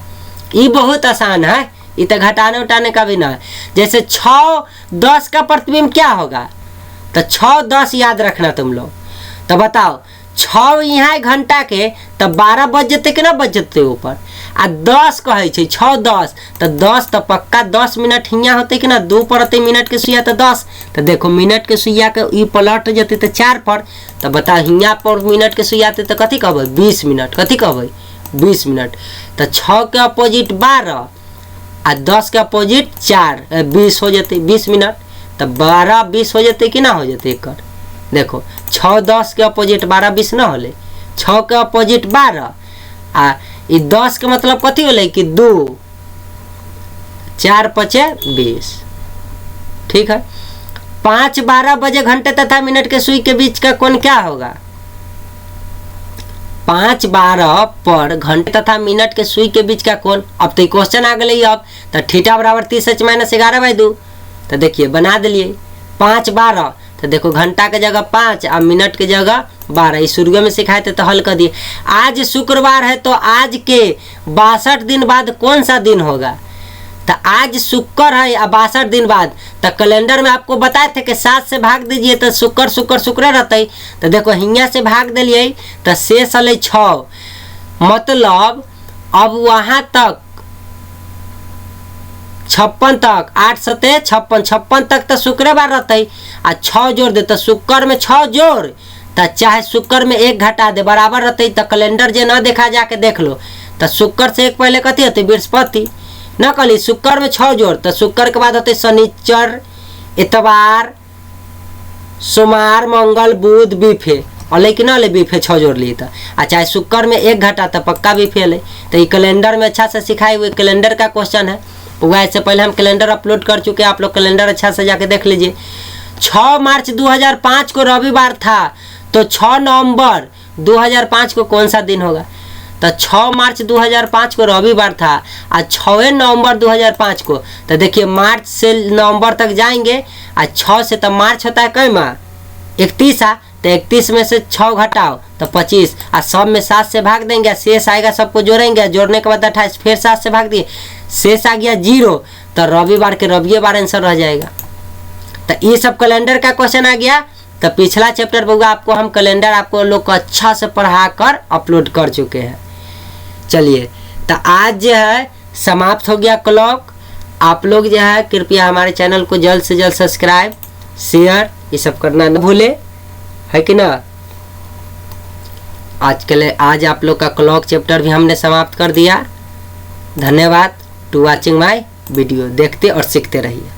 ये बहुत आसान है, ये तो घटाने उठाने का भी ना है। जैसे 6:10 का प्रतिबिंब क्या होगा, तो 6:10 याद रखना तुम लोग। तो बताओ 6 यहाँ घंटा के, तो 12 बज जते कि ना बज जते ऊपर, आ 10 कहे 6:10 तो 10 तो पक्का 10 मिनट हियाँ होते कि ना, 2 पर होते मिनट के सुइया तो 10। तो देखो मिनट के सुइया के ई पलट जते तो 4 पर, तो बता हियाँ पर मिनट के सुइया तो कथी कहबै 20 मिनट, कथी कहबै 20 मिनट। तो 6 के अपोजिट 12 आ 10 के अपोजिट 4 20 हो जाते 20 मिनट। तो 12:20 हो जाते कि ना हो जाते एक। देखो 6:10 के अपोजिट 12:20 ना होले, 6 के अपोजिट 12 आ 10 के मतलब कथी होले कि 2, 4×5=20, ठीक है। 5:12 बजे घंटे तथा मिनट के सुई के बीच का कोण क्या होगा। 5:12 पर घंटे तथा मिनट के सुई के बीच का कोण, अब तो क्वेश्चन आ गई। अब तो थीटा बराबर 30h-11/2, तो देखिए बना दिलिए 5:12, तो देखो घंटा के जगह 5 और मिनट के जगह 12। इस शुरू में सिखाए थे तो हल कर दिए। आज शुक्रवार है तो आज के 62 दिन बाद कौन सा दिन होगा। तो आज शुक्र है और 62 दिन बाद, तो कैलेंडर में आपको बताए थे कि 7 से भाग दीजिए तो शुक्र रहते। तो देखो हियाँ से भाग दिलिए तो शेष अल 6, मतलब अब वहाँ तक 56 तक, 8 सते 56, 56 तक तो शुक्रवार रहते आ 6 जोड़ दे तो शुक्र में 6 जोड़ तो चाहे शुक्र में 1 घटा दे बराबर रहते। तो कैलेंडर जे न देखा जाके देख लो तो शुक्र से एक पहले कथी होते बृहस्पति न कहली, शुक्र में 6 जोड़ तो शुक्र के बाद होते शनिचर, इतवार, सोमवार, मंगल, बुध, बीफे और लेकिन ना ले बीफे 6 जोड़ लिए तो चाहे शुक्र में 1 घटा तो पक्का बीफे ले। तो ये कैलेंडर में अच्छा से सिखाए हुए कैलेंडर का क्वेश्चन है। वैसे पहले हम कैलेंडर अपलोड कर चुके हैं, आप लोग कैलेंडर अच्छा से जाके देख लीजिए। 6 मार्च 2005 को रविवार था तो 6 नवंबर 2005 को कौन सा दिन होगा? तो 6 मार्च 2005 को रविवार था और 6 नवंबर 2005 को, तो देखिए मार्च से नवंबर तक जाएंगे और 6 से तो मार्च होता है कई माह 31 तो 31 में से 6 घटाओ तो 25 और सब में 7 से भाग देंगे, शेष आएगा, सबको जोड़ेंगे, जोड़ने के बाद 28 फिर 7 से भाग दिए, शेष आ गया 0 तो रविवार के रविवार आंसर रह जाएगा। तो ये सब कैलेंडर का क्वेश्चन आ गया। तो पिछला चैप्टर होगा आपको हम कैलेंडर आपको लोग को अच्छा से पढ़ा कर अपलोड कर चुके हैं। चलिए तो आज जो है समाप्त हो गया क्लॉक। आप लोग जो है कृपया हमारे चैनल को जल्द से जल्द सब्सक्राइब, शेयर ये सब करना न भूले, है कि ना। आज आप लोग का क्लॉक चैप्टर भी हमने समाप्त कर दिया। धन्यवाद टू वॉचिंग माय वीडियो। देखते और सीखते रहिए।